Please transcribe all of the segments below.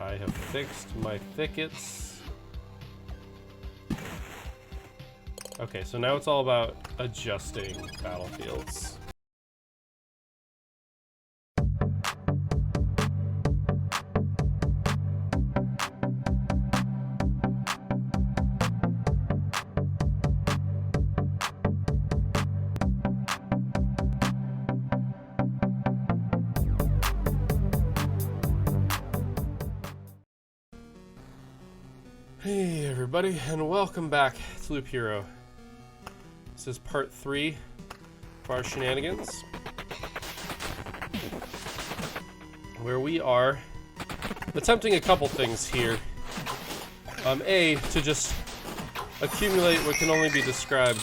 I have fixed my thickets. Okay, so now it's all about adjusting battlefields. Hey everybody, and welcome back to Loop Hero. This is part 3 of our shenanigans, where we are attempting a couple things here. A, to just accumulate what can only be described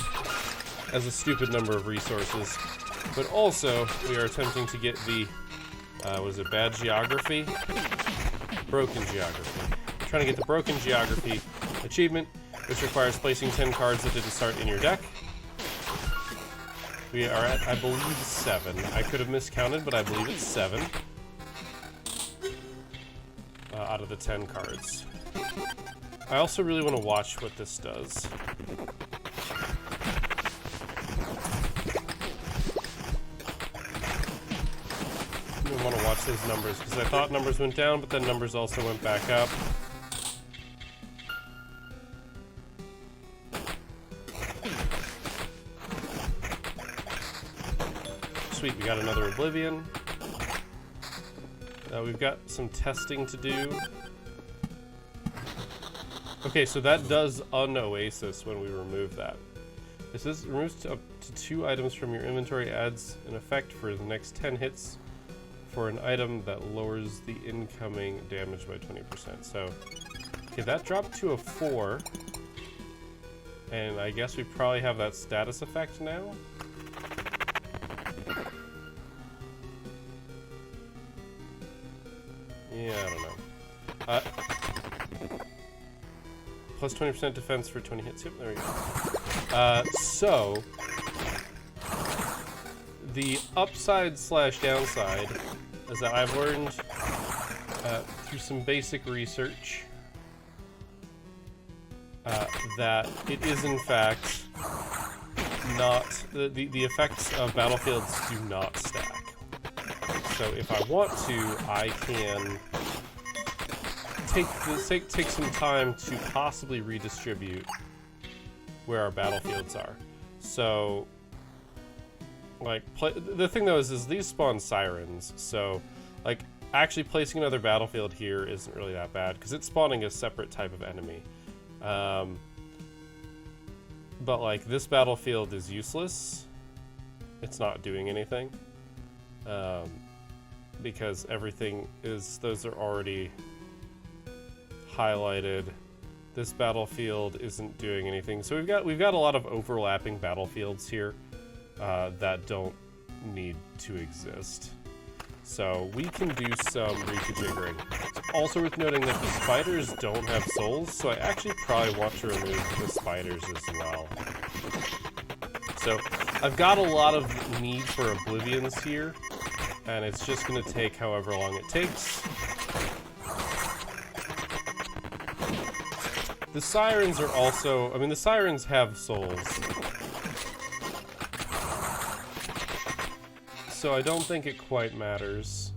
as a stupid number of resources, but also we are attempting to get the, was it bad geography? Broken geography. Trying to get the Broken Geography achievement, which requires placing 10 cards that didn't start in your deck. We are at, I believe, 7. I could have miscounted, but I believe it's 7 out of the 10 cards. I also really want to watch what this does. I want to watch those numbers, because I thought numbers went down, but then numbers also went back up. Sweet, we got another Oblivion. We've got some testing to do. Okay, so that does un-Oasis when we remove that. This is removes up to 2 items from your inventory, adds an effect for the next 10 hits for an item that lowers the incoming damage by 20%. So, okay, that dropped to a 4. And I guess we probably have that status effect now. Yeah, I don't know. Plus 20% defense for 20 hits. Yep, there we go. So, the upside slash downside is that I've learned through some basic research that it is in fact not, the effects of battlefields do not stack. So if I want to, I can take some time to possibly redistribute where our battlefields are. So, like, the thing though is these spawn sirens. So, like, actually placing another battlefield here isn't really that bad because it's spawning a separate type of enemy. But like this battlefield is useless. It's not doing anything. Because everything is, those are already highlighted. This battlefield isn't doing anything. So we've got a lot of overlapping battlefields here that don't need to exist. So we can do some reconfiguring. It's also worth noting that the spiders don't have souls, so I actually probably want to remove the spiders as well. So I've got a lot of need for Oblivions here, and it's just going to take however long it takes. The sirens are also, I mean, the sirens have souls. So I don't think it quite matters.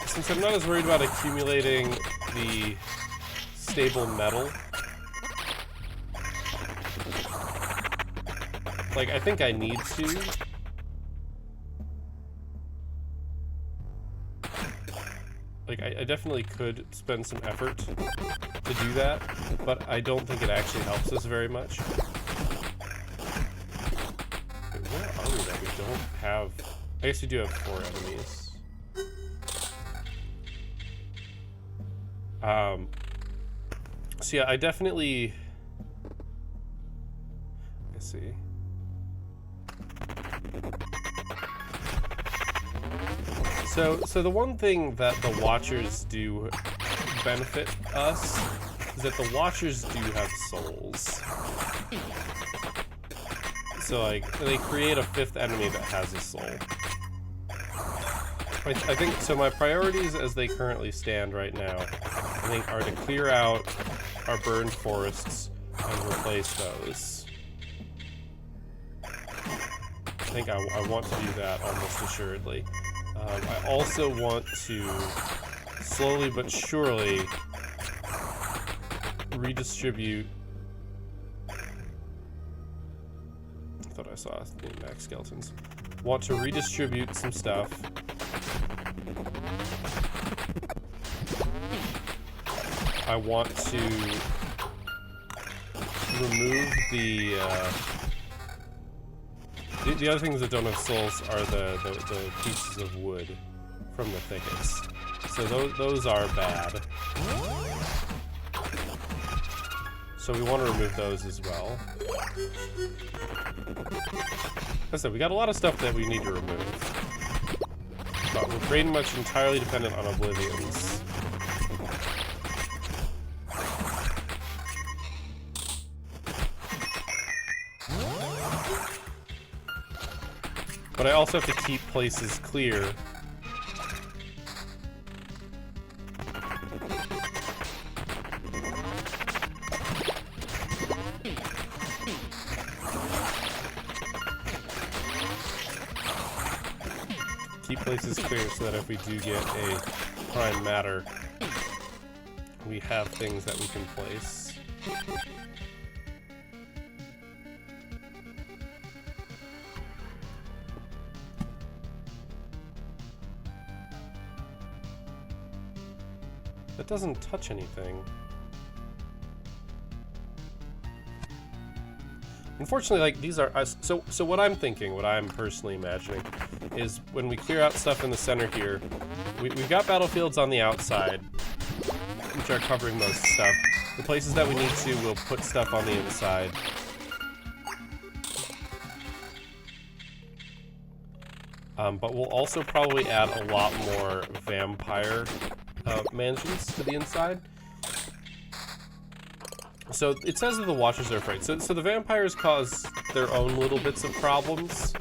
Since I'm not as worried about accumulating the stable metal, like, I think I need to. Like, I definitely could spend some effort to do that, but I don't think it actually helps us very much. Wait, where are we that we don't have... I guess we do have 4 enemies. So yeah, I definitely... Let's see. So the one thing that the Watchers do benefit us is that the Watchers do have souls. So like, they create a 5th enemy that has a soul. I think so. My priorities, as they currently stand right now, I think, are to clear out our burned forests and replace those. I think I want to do that almost assuredly. I also want to slowly but surely redistribute. I thought I saw max skeletons. Want to redistribute some stuff. I want to remove the other things that don't have souls are the pieces of wood from the thickets. So those are bad. So we want to remove those as well. Like I said, we got a lot of stuff that we need to remove. But we're pretty much entirely dependent on oblivions. But I also have to keep places clear. Keep places clear so that if we do get a prime matter, we have things that we can place. That doesn't touch anything. Unfortunately, like, these are so what I'm thinking, what I'm personally imagining, is when we clear out stuff in the center here, we've got battlefields on the outside, which are covering most stuff. The places that we need to, we'll put stuff on the inside. But we'll also probably add a lot more vampire mansions to the inside. So it says that the Watchers are afraid. So the vampires cause their own little bits of problems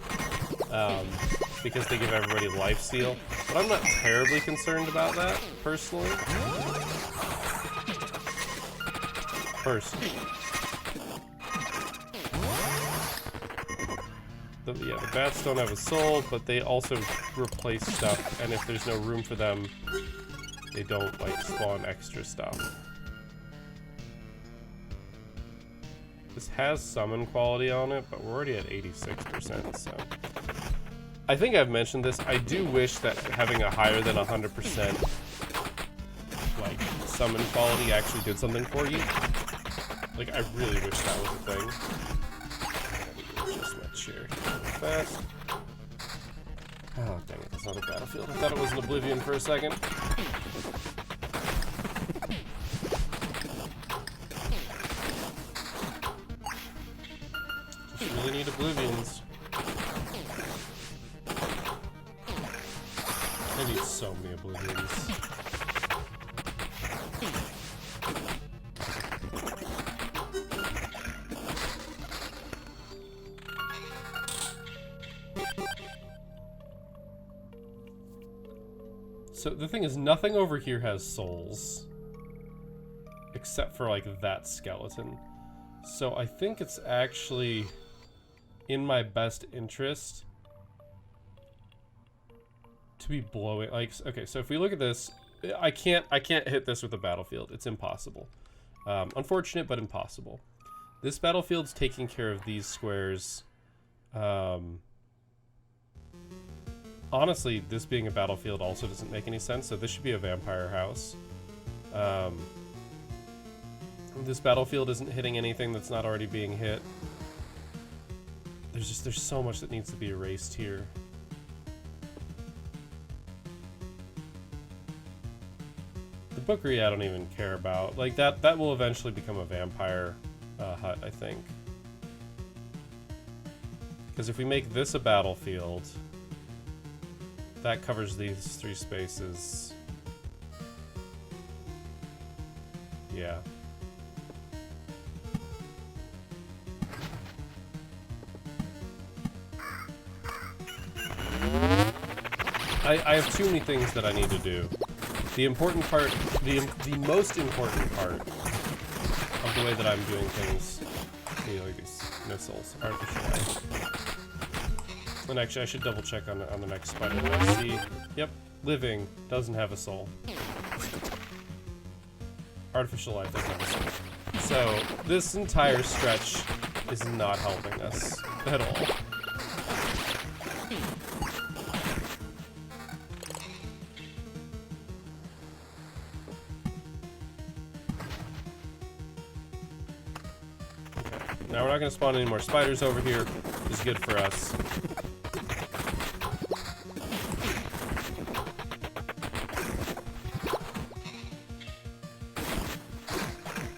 because they give everybody lifesteal. But I'm not terribly concerned about that, personally. The bats don't have a soul, but they also replace stuff, and if there's no room for them, they don't, like, spawn extra stuff. This has summon quality on it, but we're already at 86%, so... I think I've mentioned this. I do wish that having a higher than 100%, like, summon quality actually did something for you. Like, I really wish that was a thing. Just my chair fast. Oh, dang it, that's not a battlefield. I thought it was an Oblivion for a second. Just really need Oblivions. I need so many Oblivions. So the thing is, nothing over here has souls. Except for, like, that skeleton. So I think it's actually in my best interest to be blowing, like, okay, so if we look at this, I can't hit this with a battlefield. It's impossible. Unfortunate, but impossible. This battlefield's taking care of these squares. Honestly, this being a battlefield also doesn't make any sense, so this should be a vampire house. This battlefield isn't hitting anything that's not already being hit. There's so much that needs to be erased here. The bookery I don't even care about. Like, that will eventually become a vampire hut, I think. Because if we make this a battlefield, that covers these 3 spaces. Yeah. I have too many things that I need to do. The important part, the most important part of the way that I'm doing things, like these no souls, artificial life. And actually, I should double check on the next spider. See, yep, living doesn't have a soul. Artificial life doesn't have a soul. So this entire stretch is not helping us at all. Now we're not going to spawn any more spiders over here, which is good for us.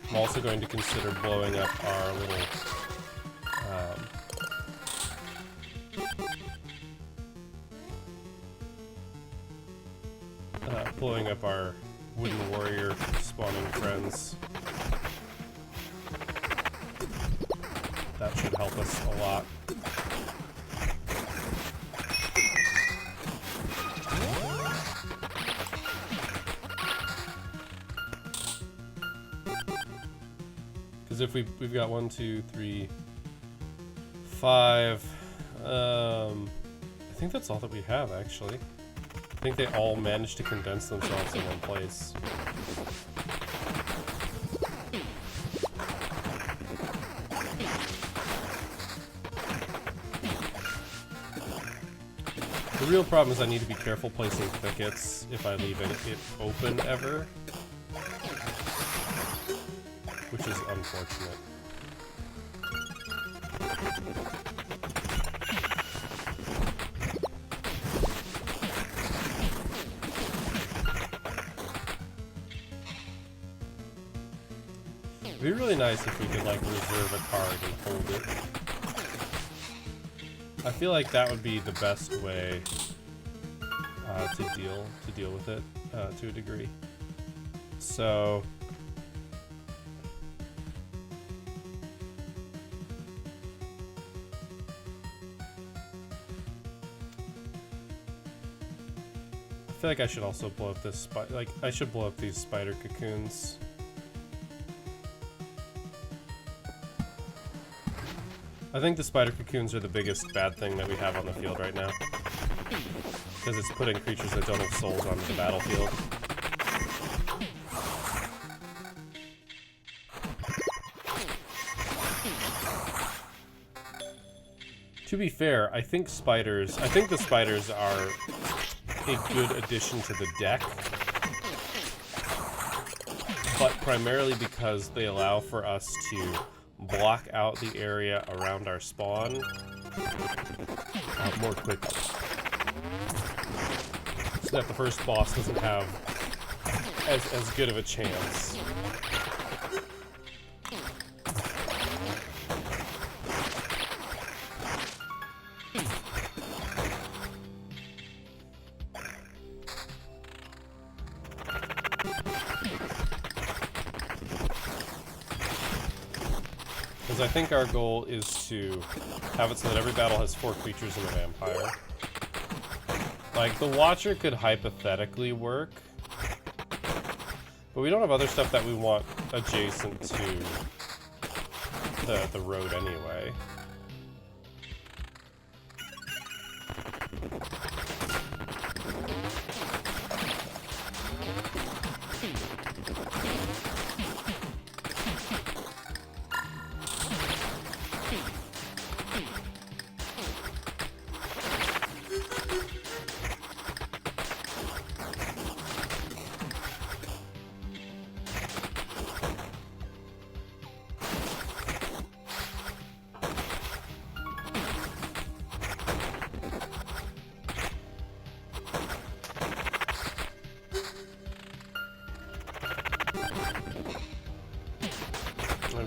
I'm also going to consider blowing up our little blowing up our wooden warrior spawning friends. That should help us a lot. Because if we've got 1, 2, 3, 5. I think that's all that we have, actually. I think they all managed to condense themselves in one place. The real problem is I need to be careful placing thickets if I leave it open ever, which is unfortunate. It'd be really nice if we could like reserve a card and hold it. I feel like that would be the best way to deal with it to a degree. So I feel like I should also blow up this I should blow up these spider cocoons. I think the spider cocoons are the biggest bad thing that we have on the field right now. Because it's putting creatures that don't have souls onto the battlefield. To be fair, I think the spiders are a good addition to the deck. But primarily because they allow for us to block out the area around our spawn more quickly, so that the first boss doesn't have as good of a chance. I think our goal is to have it so that every battle has 4 creatures and a vampire. Like, the Watcher could hypothetically work, but we don't have other stuff that we want adjacent to the road anyway.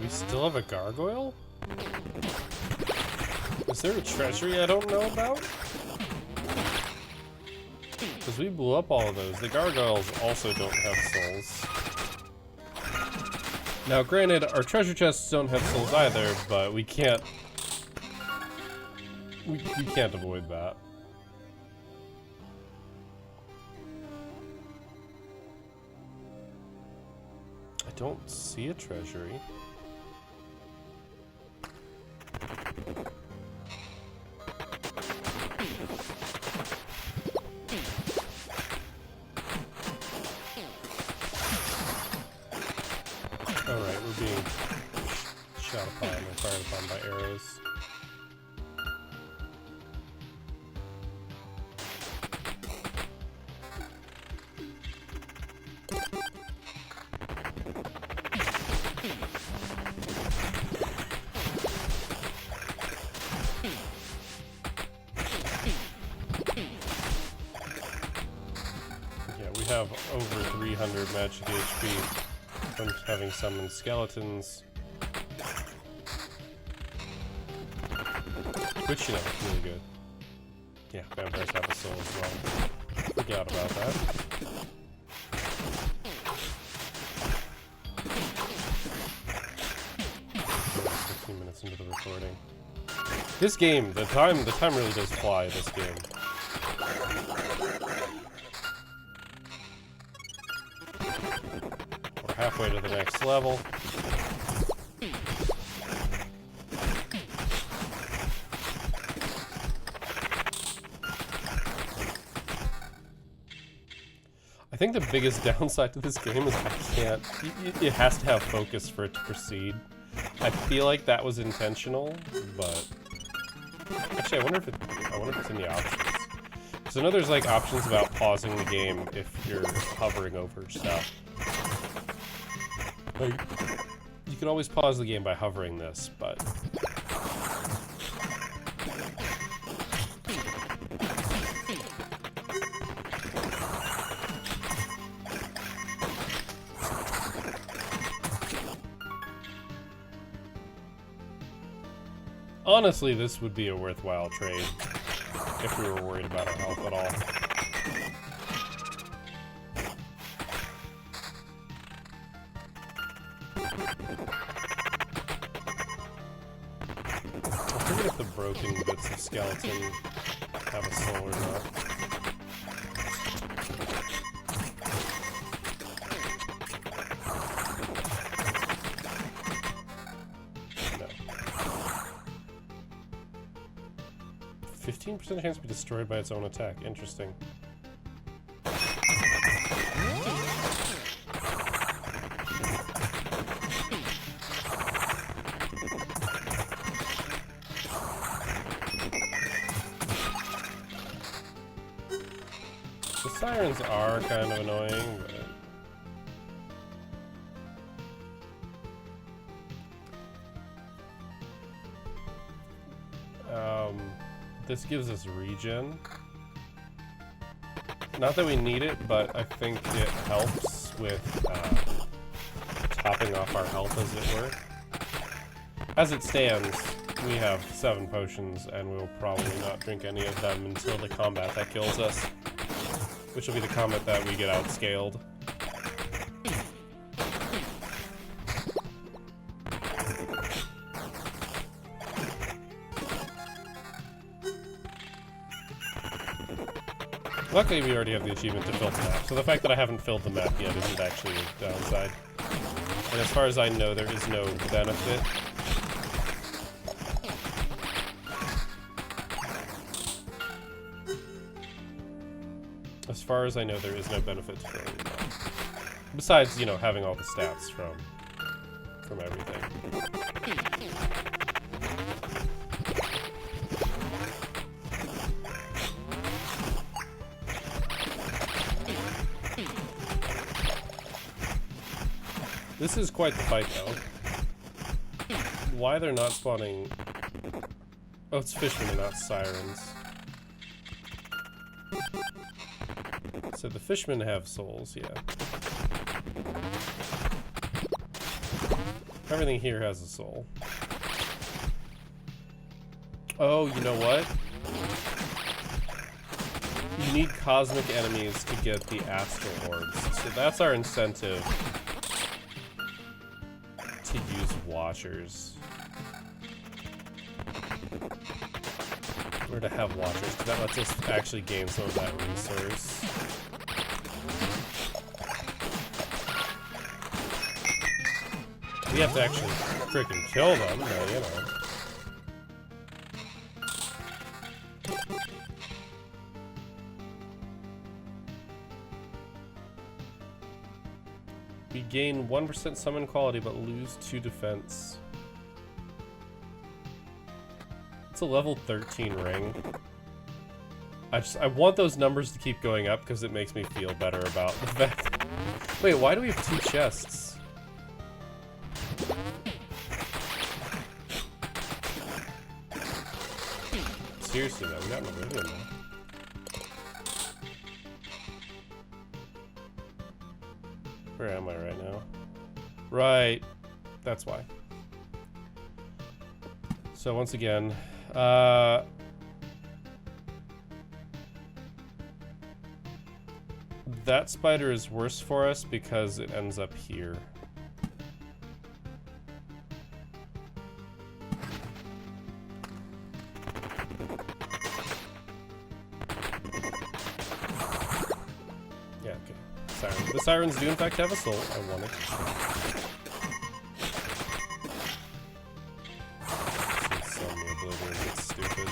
We still have a gargoyle? Is there a treasury I don't know about? Because we blew up all of those. The gargoyles also don't have souls. Now granted, our treasure chests don't have souls either, but we can't... We can't avoid that. don't see a treasury. Alright, we're being shot upon or fired upon by arrows. We have over 300 magic HP from having summoned skeletons. Which, you know, is really good. Yeah, vampires have a soul as well. Forgot about that. 15 minutes into the recording. This game, the time really does fly, this game. Halfway to the next level. I think the biggest downside to this game is I can't. It has to have focus for it to proceed. I feel like that was intentional, but actually, I wonder if it's in the options. Because I know there's like options about pausing the game if you're hovering over stuff. Like, you can always pause the game by hovering this, but... Honestly, this would be a worthwhile trade if we were worried about our health at all. If the broken bits of skeleton have a soul or not. No. 15% chance to be destroyed by its own attack. Interesting. The sirens are kind of annoying, but... this gives us regen. Not that we need it, but I think it helps with topping off our health, as it were. As it stands, we have 7 potions, and we'll probably not drink any of them until the combat that kills us. Which will be the combat that we get outscaled. Luckily, we already have the achievement to fill the map, so the fact that I haven't filled the map yet isn't actually a downside. And as far as I know, there is no benefit. As far as I know, there is no benefit to filling the map. Besides, you know, having all the stats from everything. This is quite the fight, though. Why they're not spawning... Oh, it's fishmen and not sirens. So the fishmen have souls, yeah. Everything here has a soul. Oh, you know what? You need cosmic enemies to get the astral orbs. So that's our incentive to use watchers. Or to have watchers, because that lets us actually gain some of that resource. We have to actually freaking kill them, but you know. We gain 1% summon quality, but lose 2 defense. It's a level 13 ring. I want those numbers to keep going up because it makes me feel better about the fact. Wait, why do we have 2 chests? Seriously though, we got an Oblivion now. Where am I right now? Right. That's why. So once again, that spider is worse for us because it ends up here. Yeah, okay. Siren. The sirens do in fact have a soul. I want it. Sell me Oblivion. It's stupid.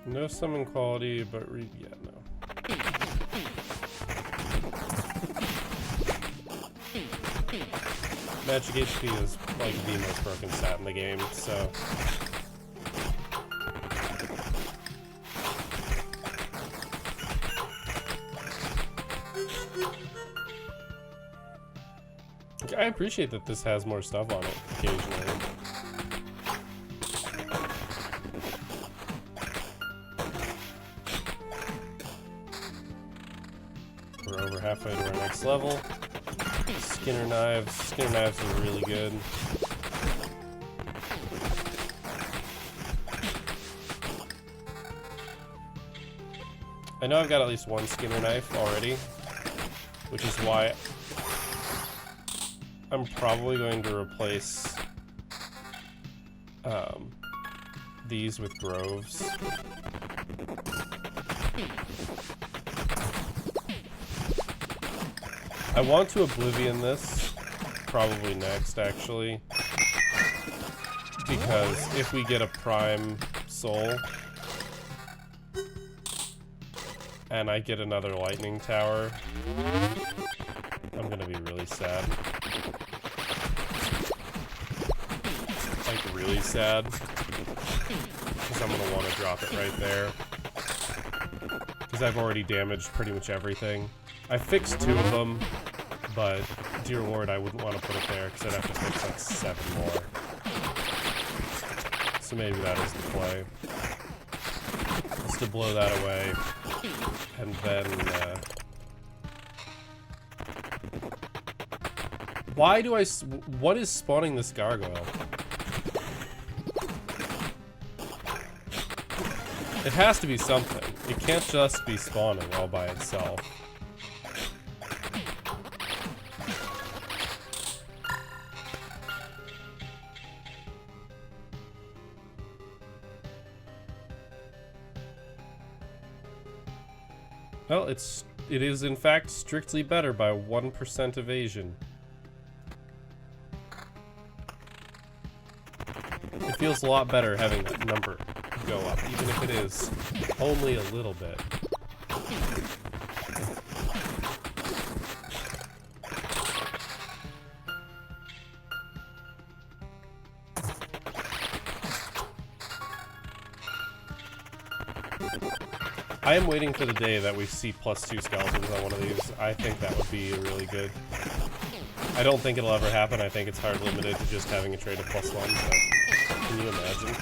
No summon quality, but yeah, no. Magic HP is like the most broken stat in the game, so. I appreciate that this has more stuff on it occasionally. We're over halfway to our next level. Skinner knives. Skinner knives are really good. I know I've got at least one Skinner knife already, which is why I'm probably going to replace these with Groves. I want to Oblivion this, probably next actually, because if we get a Prime Soul, and I get another Lightning Tower, I'm gonna be really sad. Like, really sad. Because I'm gonna want to drop it right there. Because I've already damaged pretty much everything. I fixed 2 of them, but dear lord, I wouldn't want to put it there because I'd have to fix like 7 more. So maybe that is the play. Just to blow that away, and then why do I? What is spawning this gargoyle? It has to be something. It can't just be spawning all by itself. Well, it is in fact strictly better by 1% evasion. It feels a lot better having that number go up, even if it is only a little bit. I am waiting for the day that we see +2 skeletons on one of these. I think that would be really good. I don't think it'll ever happen. I think it's hard limited to just having a trade of +1, but can you imagine?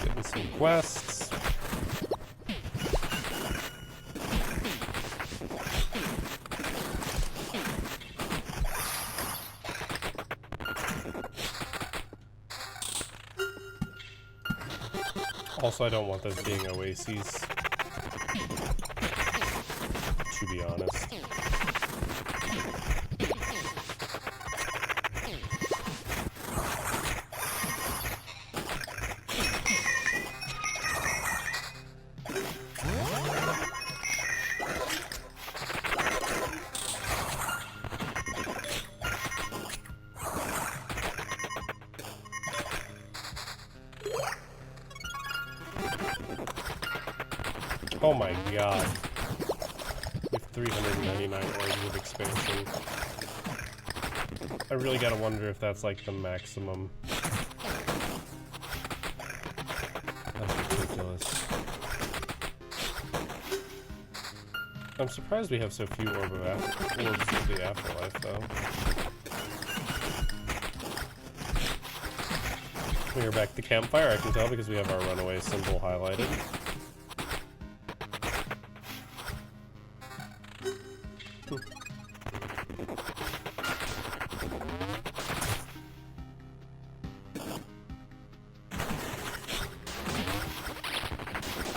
Getting some quests. Also, I don't want those being oases, to be honest. Oh my god. With 399 orbs of expansion. I really gotta wonder if that's like the maximum. That's ridiculous. I'm surprised we have so few orbs of the afterlife, though. We are back at the campfire, I can tell, because we have our runaway symbol highlighted.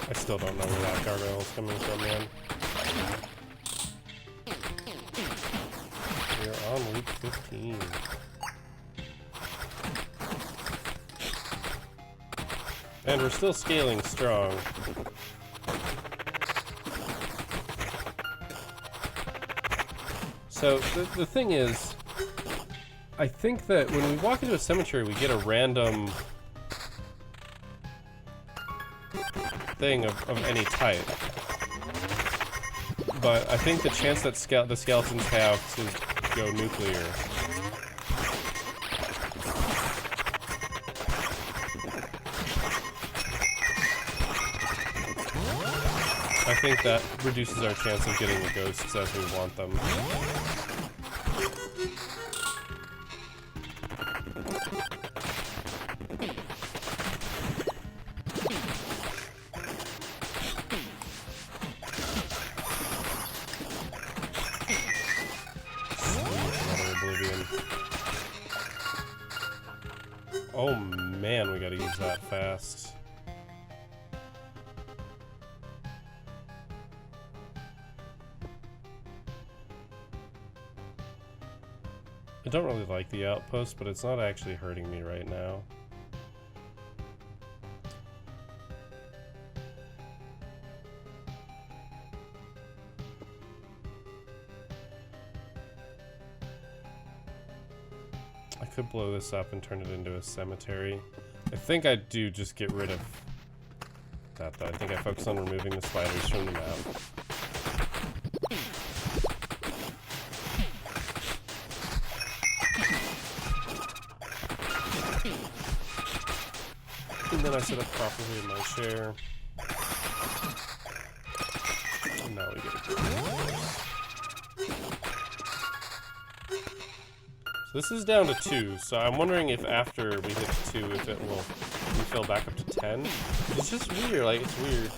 I still don't know where that gargoyle is coming from, man. We're on week 15. And we're still scaling strong. So, the thing is, I think that when we walk into a cemetery, we get a random thing of any type. But I think the chance that the skeletons have to go nuclear I think that reduces our chance of getting the ghosts as we want them. Oh man, we gotta use that fast. I don't really like the outpost, but it's not actually hurting me right now. I could blow this up and turn it into a cemetery. I think I do just get rid of that, though. I think I focus on removing the spiders from the map. And then I set up properly in my chair. And now we get a good So this is down to 2, so I'm wondering if after we hit 2, if it will refill back up to 10. It's just weird, like, it's weird.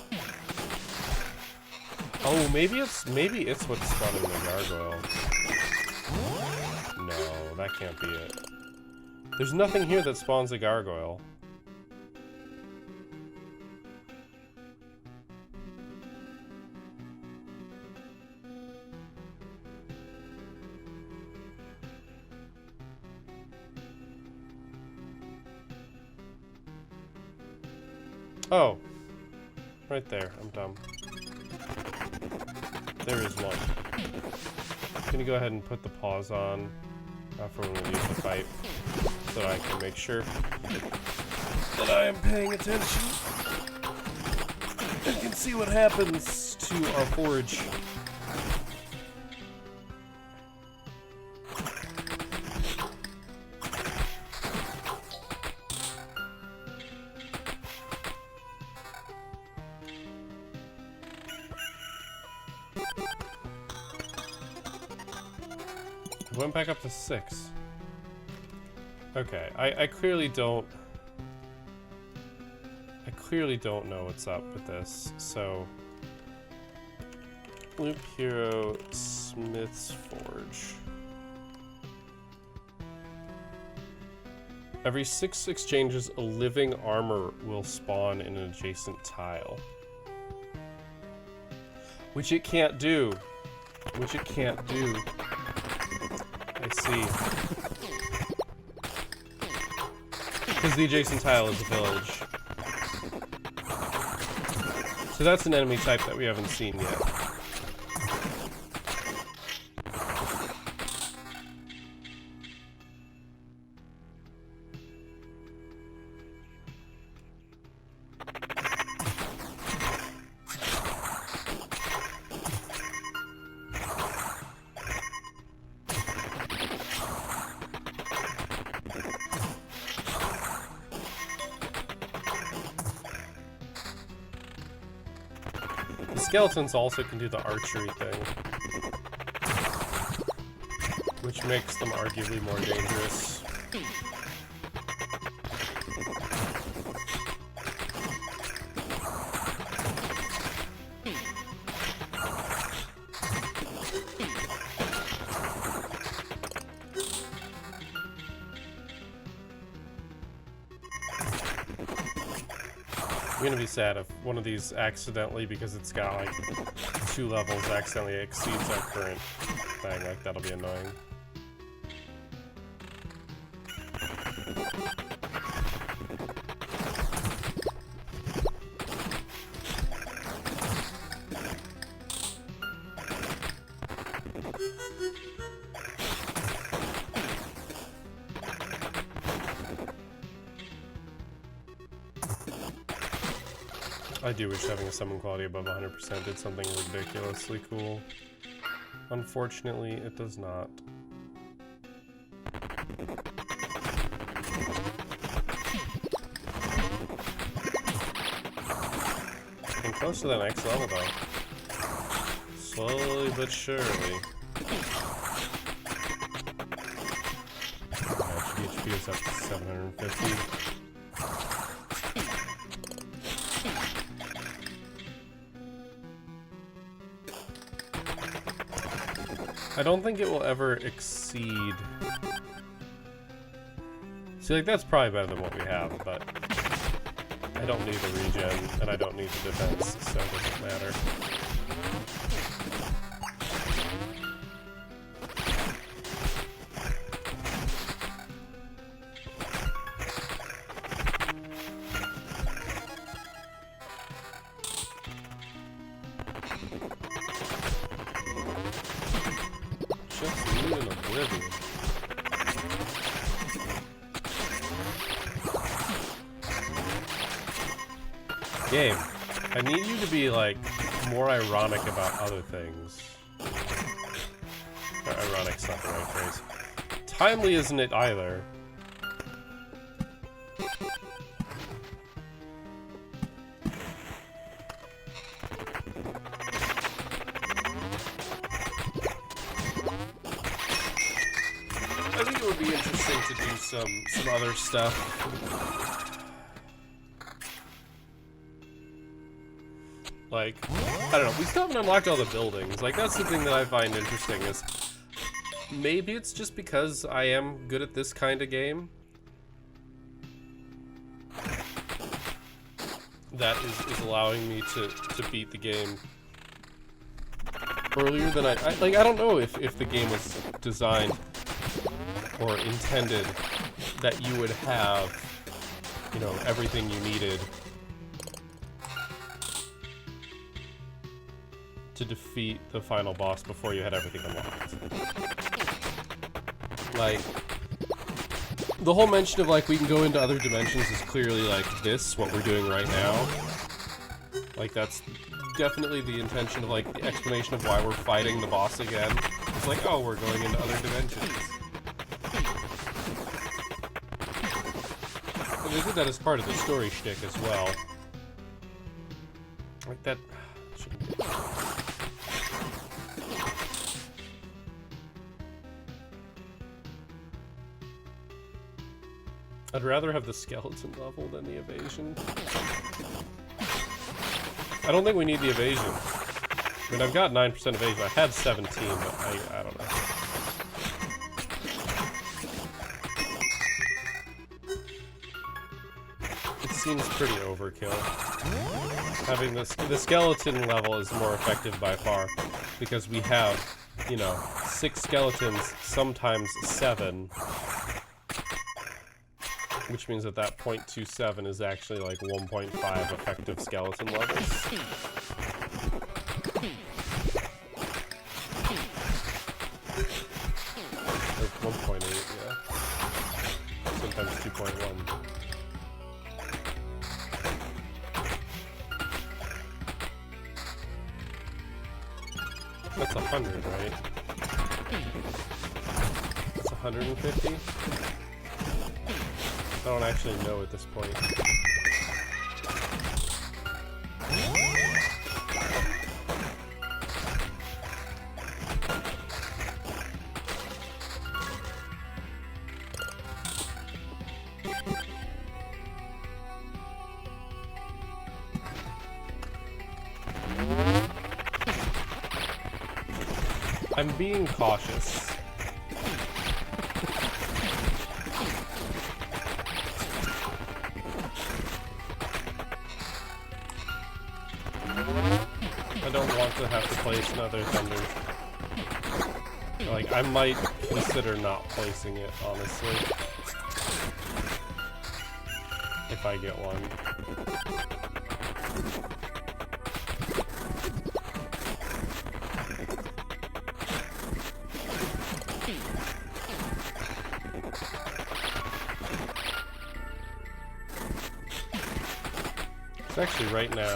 Oh, maybe it's what's spawning the gargoyle. No, that can't be it. There's nothing here that spawns a gargoyle. Oh, right there. I'm dumb. There is one. I'm gonna go ahead and put the pause on for when we leave the fight, so I can make sure that I am paying attention and can see what happens to our forge. Went back up to 6. Okay, I clearly don't know what's up with this, so Loop Hero Smith's Forge. Every 6 exchanges, a living armor will spawn in an adjacent tile. Which it can't do. Which it can't do. I see. Because the adjacent tile is a village. So that's an enemy type that we haven't seen yet. Skeletons also can do the archery thing, which makes them arguably more dangerous. I'm gonna be sad if one of these accidentally, because it's got like 2 levels, accidentally exceeds our current thing. Like, that'll be annoying. I do wish having a summon quality above 100% did something ridiculously cool. Unfortunately, it does not. Getting close to the next level, though. Slowly but surely. HP is up to 750. I don't think it will ever exceed... See, like, that's probably better than what we have, but... I don't need the regen, and I don't need the defense, so it doesn't matter. Game, I need you to be, like, more ironic about other things. Or, ironic's not the right phrase. Timely isn't it either. I think it would be interesting to do some other stuff. Like, I don't know, we still haven't unlocked all the buildings. Like, that's the thing that I find interesting is maybe it's just because I am good at this kind of game that is allowing me to beat the game earlier than I don't know if the game was designed or intended that you would have, you know, everything you needed to defeat the final boss before you had everything unlocked. Like, the whole mention of, like, we can go into other dimensions is clearly, like, this, what we're doing right now. Like, that's definitely the intention of, like, the explanation of why we're fighting the boss again. It's like, oh, we're going into other dimensions. And they did that as part of the story shtick as well. Like, that shouldn't be... I'd rather have the skeleton level than the evasion. I don't think we need the evasion. I mean, I've got 9% evasion. I had 17, but I don't know. seems pretty overkill. Having the skeleton level is more effective by far, because we have, you know, 6 skeletons, sometimes 7. Which means that 0.27 is actually like 1.5 effective skeleton levels. Or 1.8, yeah. Sometimes 2.1. That's 100, right? That's 150? I don't actually know at this point. I'm being cautious. I don't want to have to place another thunder. Like, I might consider not placing it, honestly. If I get one. It's actually right now.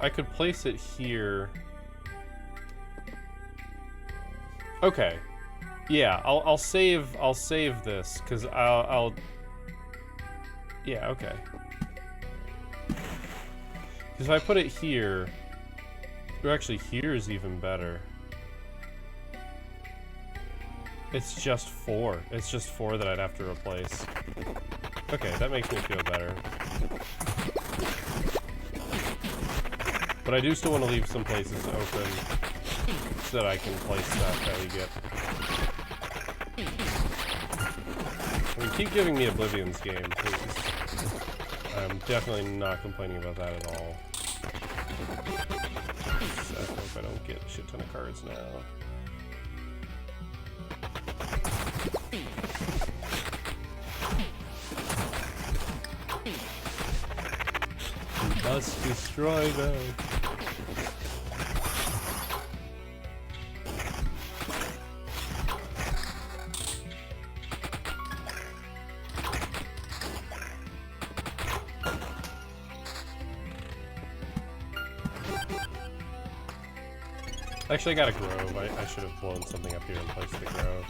I could place it here. Okay. Yeah, I'll save this because I'll yeah, okay. Because if I put it here, or actually here is even better. It's just 4. It's just 4 that I'd have to replace. Okay, that makes me feel better. But I do still want to leave some places open so that I can place stuff that we get. I mean, keep giving me Oblivion's game, please. I'm definitely not complaining about that at all. So I hope I don't get a shit ton of cards now. We must destroy them. Actually, I got a grove. I should have blown something up here and placed the grove.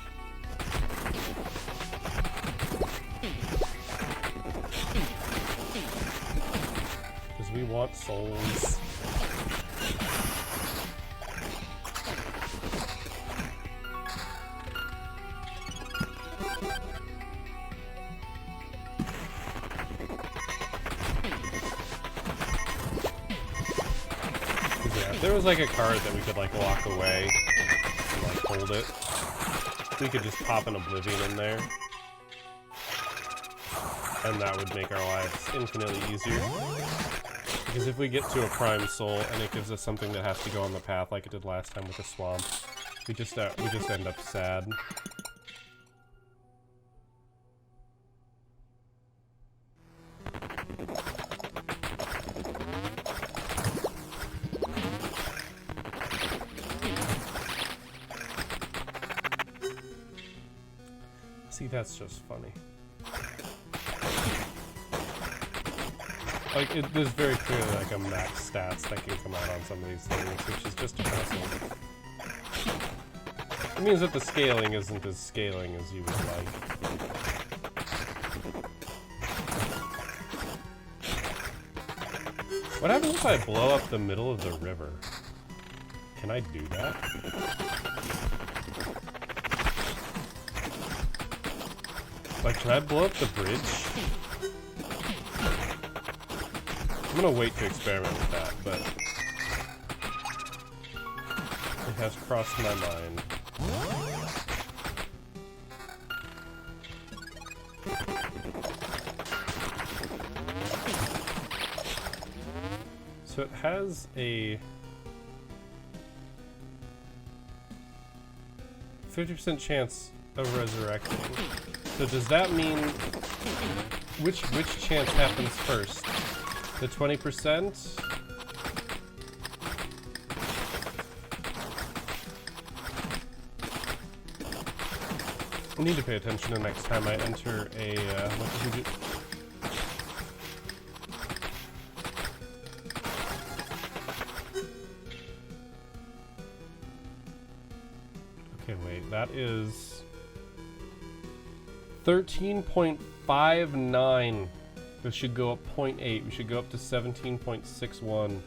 Because we want souls. If there was like a card that we could like lock away and like hold it, we could just pop an Oblivion in there. And that would make our lives infinitely easier. Because if we get to a Prime Soul and it gives us something that has to go on the path like it did last time with the swamp, we just end up sad. See, that's just funny. Like, there's very clearly like a max stats that can come out on some of these things, which is just depressing. It means that the scaling isn't as scaling as you would like. What happens if I blow up the middle of the river? Can I do that? Like, can I blow up the bridge? I'm gonna wait to experiment with that, but it has crossed my mind. So it has a 50% chance of resurrecting. So does that mean which chance happens first? The 20%? I need to pay attention the next time I enter a what did we do? Okay, wait, that is 13.59. This should go up 0.8. We should go up to 17.61.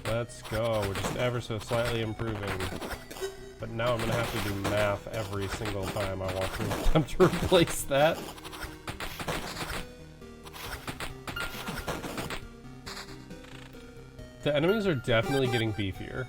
Let's go. We're just ever so slightly improving. But now I'm gonna have to do math every single time I walk through and attempt to replace that. The enemies are definitely getting beefier.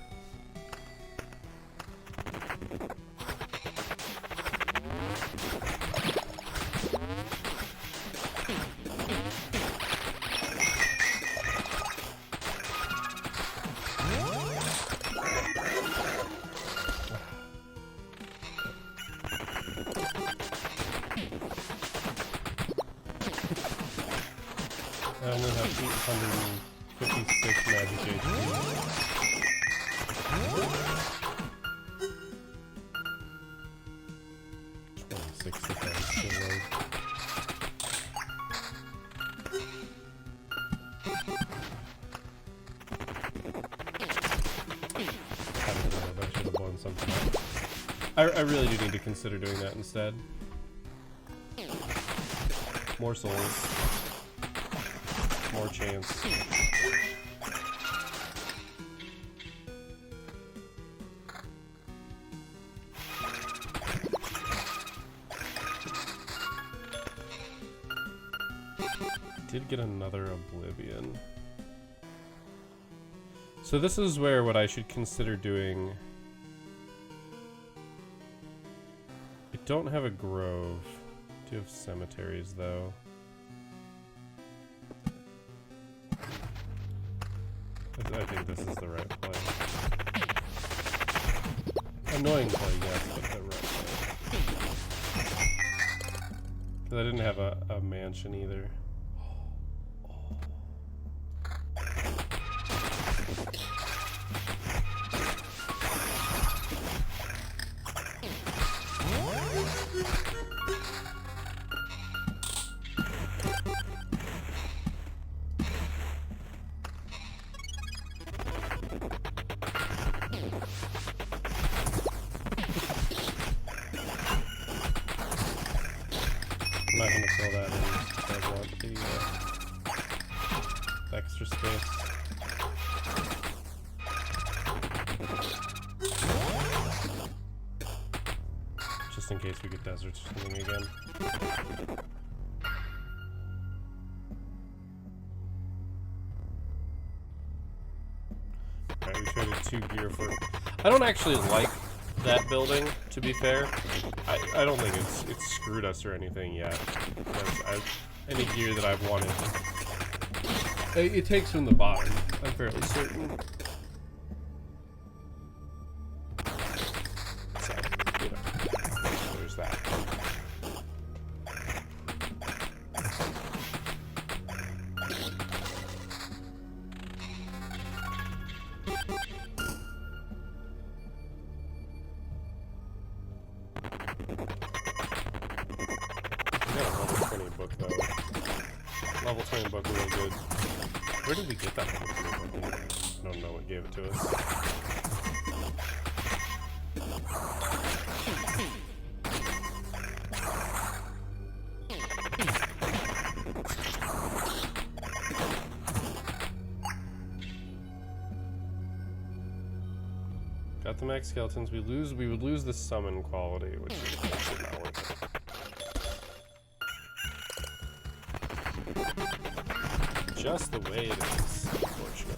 I only have 856 magic HP. 26 defense, good one. I don't know if I should have won something. I really do need to consider doing that instead. More souls. More chance. Did get another Oblivion. So this is where what I should consider doing. I don't have a grove. I do have cemeteries though. I think this is the right play. Annoying play, yes, but the right play. Because I didn't have a mansion either. I'm not going to fill that in because I want the extra space. Just in case we get deserts or something again. Alright, we traded 2 gear for... I don't actually like that building, to be fair. I don't think it's screwed us or anything yet. Because any gear that I've wanted, it takes from the bottom, I'm fairly certain. So, you know, there's that. Level 20 book real good. Where did we get that level 20 book anyway? I don't know what gave it to us. Got the max skeletons. We would lose the summon quality, which is actually not worth it. Just the way it is, unfortunately.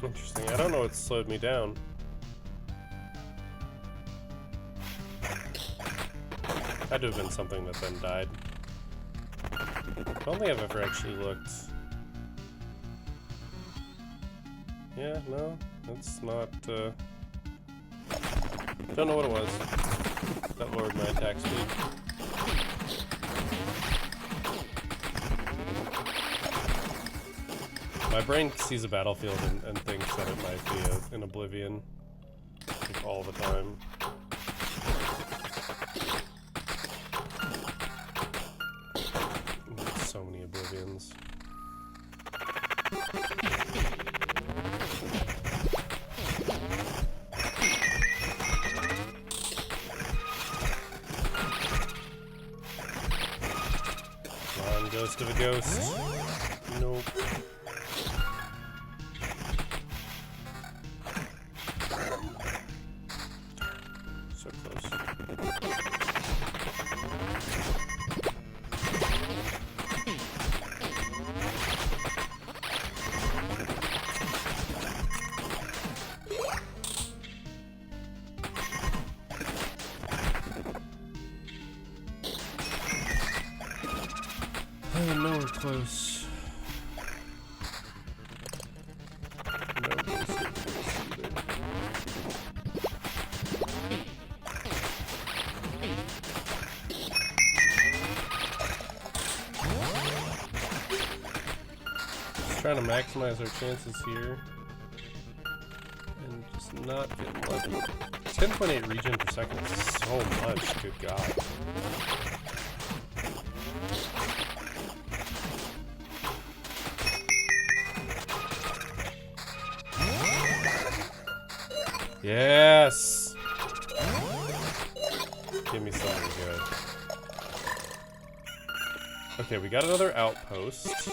Interesting. I don't know what slowed me down. Had to have been something that then died. I don't think I've ever actually looked. Yeah, no, that's not, don't know what it was that lowered my attack speed. My brain sees a battlefield and thinks that it might be an Oblivion, like, all the time. So many Oblivions. Come on, ghost of a ghost. Nope. So close. Oh, no, we're close. No ghost of a ghost either. Just trying to maximize our chances here. And just not get lucky. 10.8 regen per second is so much, good god. Yes! Give me something good. Okay, we got another outpost.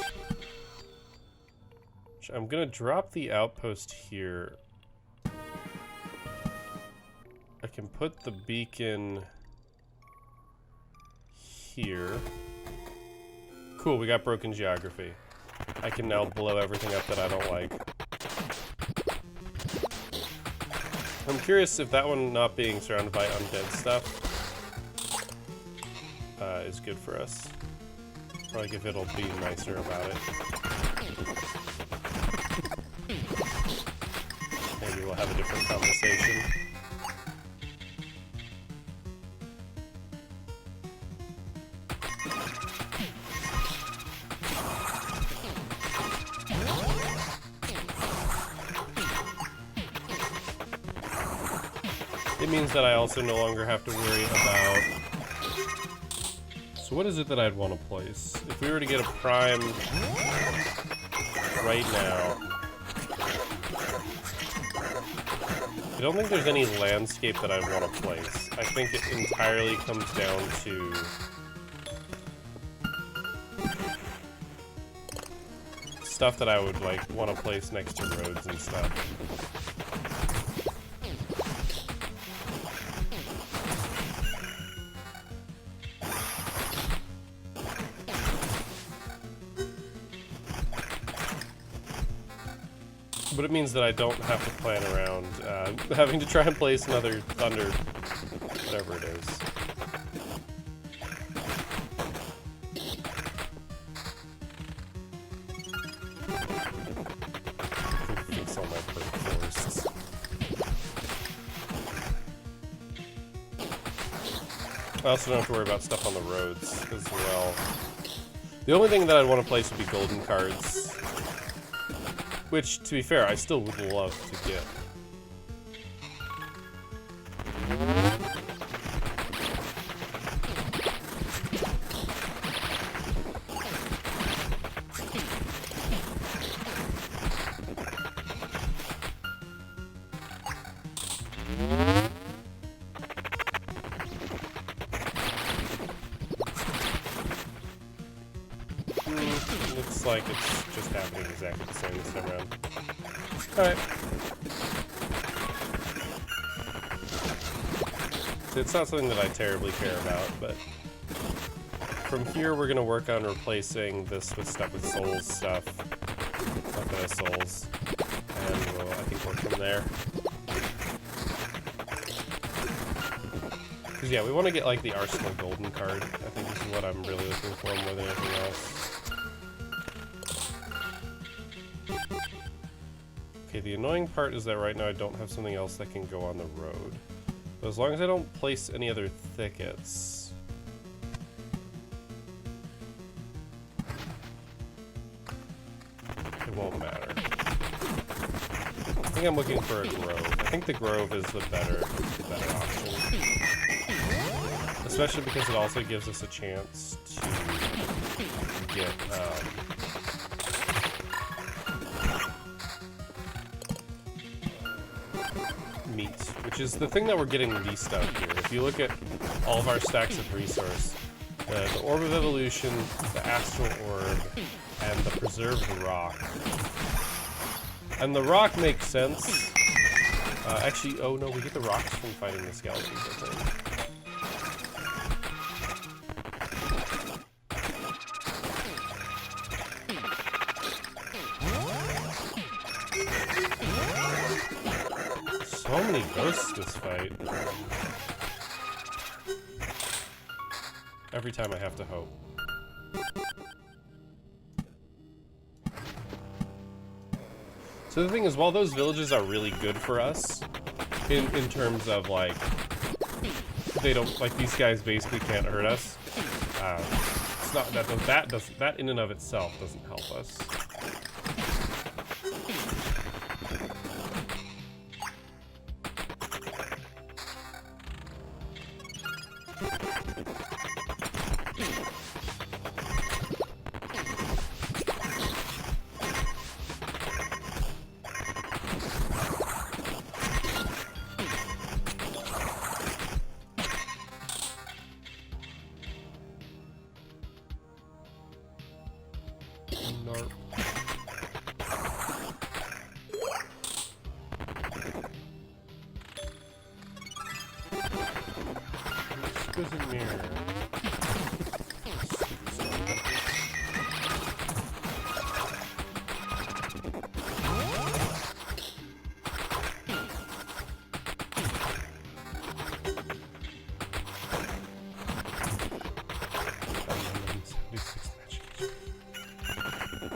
I'm gonna drop the outpost here. I can put the beacon here. Cool, we got broken geography. I can now blow everything up that I don't like. I'm curious if that one not being surrounded by undead stuff is good for us. Or like if it'll be nicer about it. Maybe we'll have a different conversation. It means that I also no longer have to worry about... So what is it that I'd want to place? If we were to get a prime right now... I don't think there's any landscape that I'd want to place. I think it entirely comes down to... stuff that I would like want to place next to roads and stuff. But it means that I don't have to plan around having to try and place another thunder, whatever it is. Fix all my perfect forests. I also don't have to worry about stuff on the roads as well. The only thing that I'd want to place would be golden cards. Which, to be fair, I still would love to get. Looks like it's just happening exactly the same this time around. Alright. So it's not something that I terribly care about, but... from here, we're gonna work on replacing this with stuff with souls stuff. Not that souls. And we'll, I think, work from there. Because, yeah, we want to get, like, the Arsenal Golden card. I think this is what I'm really looking for more than anything else. Okay, the annoying part is that right now I don't have something else that can go on the road. But as long as I don't place any other thickets... it won't matter. I think I'm looking for a grove. I think the grove is the better option. Especially because it also gives us a chance to get meat, which is the thing that we're getting least of here. If you look at all of our stacks of resource, the Orb of Evolution, the Astral Orb, and the Preserved Rock. And the rock makes sense. Actually, oh no, we get the rocks from fighting the skeletons, I think. So many ghosts this fight. Every time I have to hope. So the thing is, while those villages are really good for us, in terms of, like, they don't, like, these guys basically can't hurt us, it's not, that in and of itself doesn't help us. Exquisite mirror.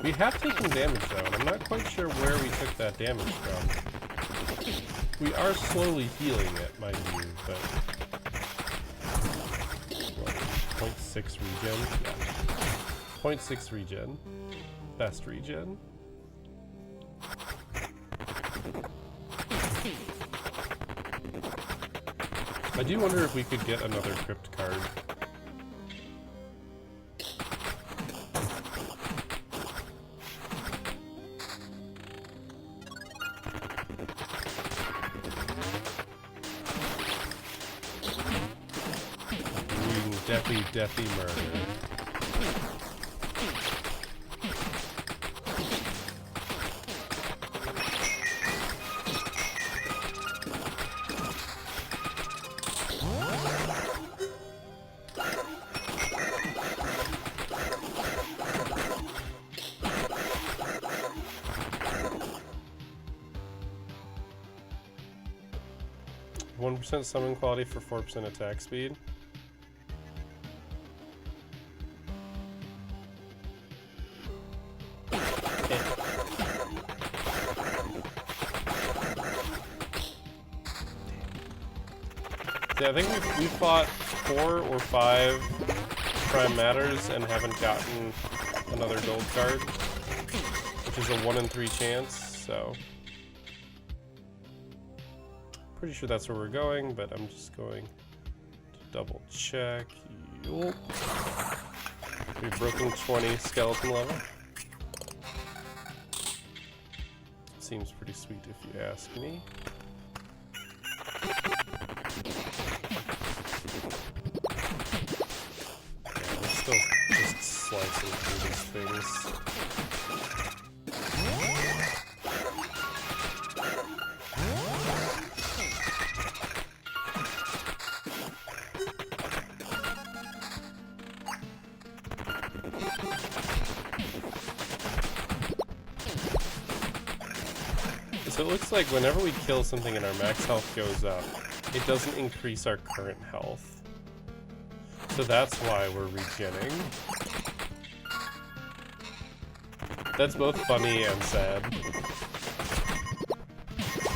We have taken damage though, and I'm not quite sure where we took that damage from. We are slowly healing it, mind you, but... what, 0.6 regen? Yeah. 0.6 regen. Best regen. I do wonder if we could get another crypt card. Deathy murder. 1% summon quality for 4% attack speed. Yeah, I think we've fought 4 or 5 Prime Matters and haven't gotten another gold card, which is a 1 in 3 chance, so... pretty sure that's where we're going, but I'm just going to double check. Yup. We've broken 20 skeleton level. Seems pretty sweet if you ask me. Yeah, we're still just slicing through these things. So it looks like whenever we kill something and our max health goes up, it doesn't increase our current health. So that's why we're regenning. That's both funny and sad.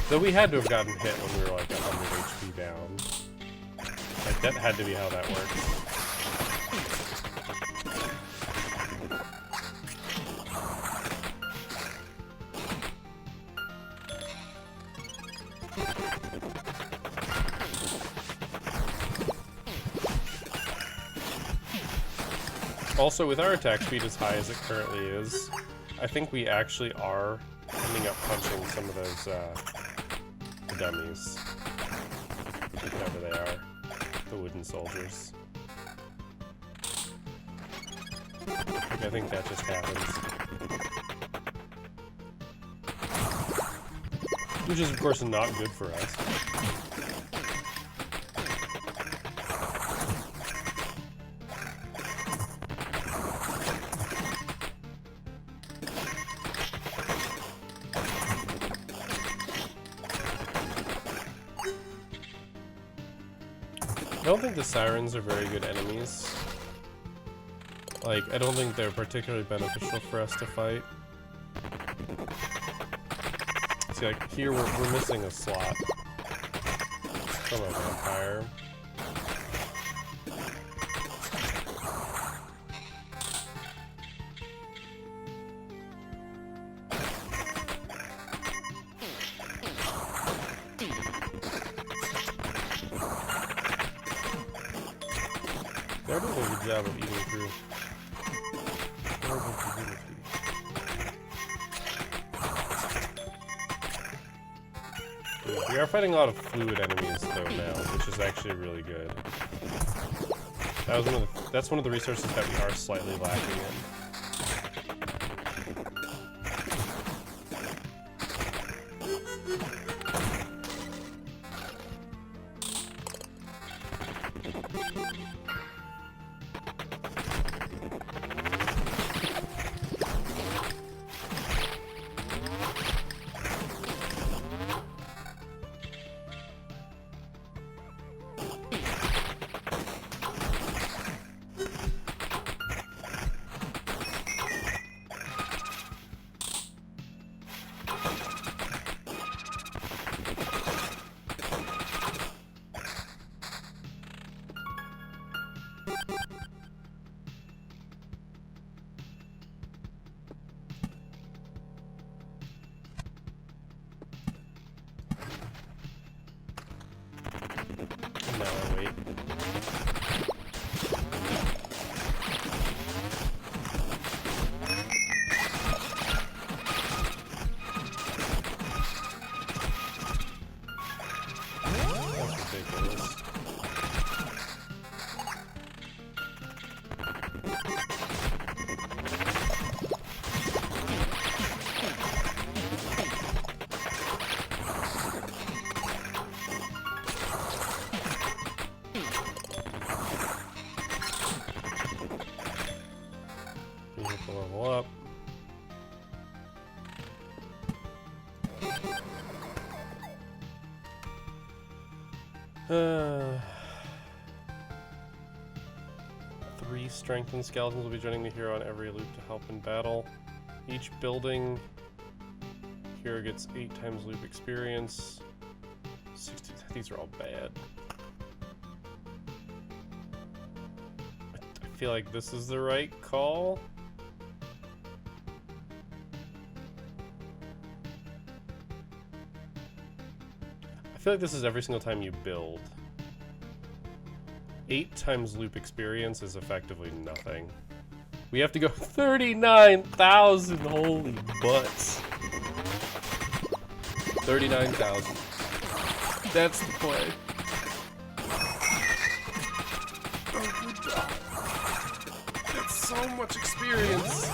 Though we had to have gotten hit when we were like 100 HP down. Like, that had to be how that works. Also, with our attack speed as high as it currently is, I think we actually are ending up punching some of those dummies. Whatever they are. The wooden soldiers. I think that just happens. Which is, of course, not good for us. I don't think the sirens are very good enemies. Like, I don't think they're particularly beneficial for us to fight. See, like, here we're missing a slot from a vampire. They're doing a good job of eating through. We are fighting a lot of fluid enemies though now, which is actually really good. That's one of the resources that we are slightly lacking in. Level up. Three strengthened skeletons will be joining the hero on every loop to help in battle. Each building hero gets 8 times loop experience. 60, these are all bad. I feel like this is the right call. I feel like this is every single time you build. 8 times loop experience is effectively nothing. We have to go 39,000, holy butts. 39,000. That's the play. Oh, good job. That's so much experience.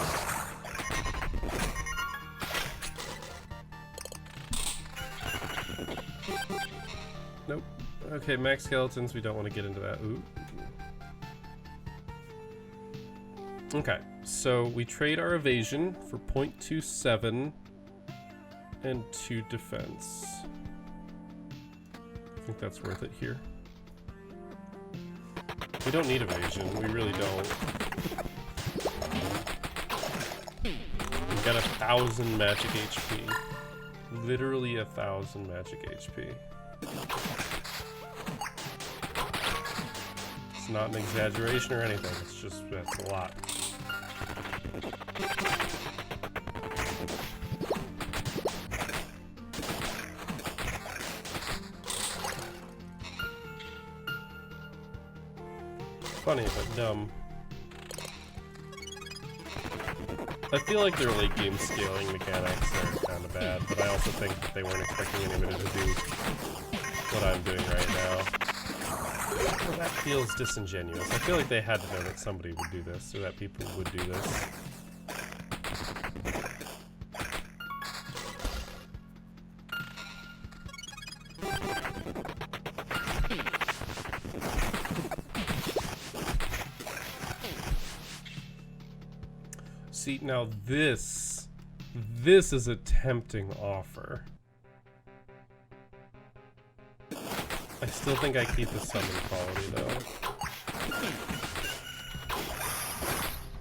Nope. Okay, max skeletons, we don't want to get into that. Ooh. Okay, so we trade our evasion for 0.27 and 2 defense. I think that's worth it here. We don't need evasion, we really don't. We've got 1,000 magic HP. Literally 1,000 magic HP. It's not an exaggeration or anything, it's just, that's a lot. Funny, but dumb. I feel like their late game scaling mechanics are kind of bad, but I also think that they weren't expecting anybody to do what I'm doing right now. Well, that feels disingenuous. I feel like they had to know that somebody would do this, or that people would do this. See, now this is a tempting offer. I still think I keep the summon quality though.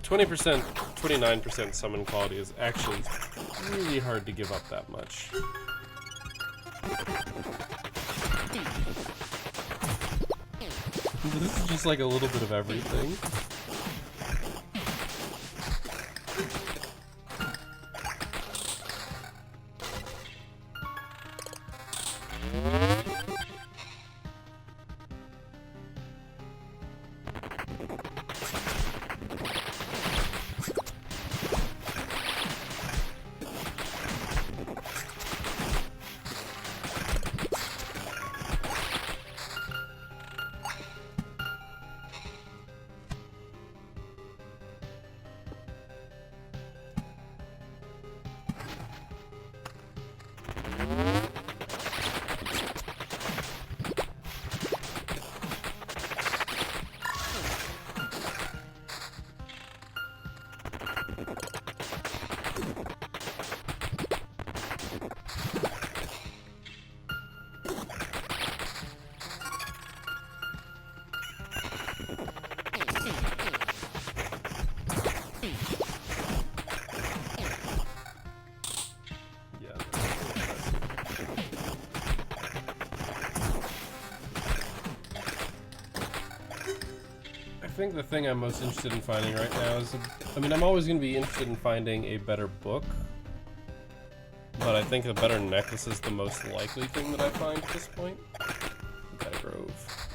20%, 29% summon quality is actually really hard to give up that much. This is just like a little bit of everything. I think the thing I'm most interested in finding right now is, I mean, I'm always going to be interested in finding a better book, but I think a better necklace is the most likely thing that I find at this point. Got a grove.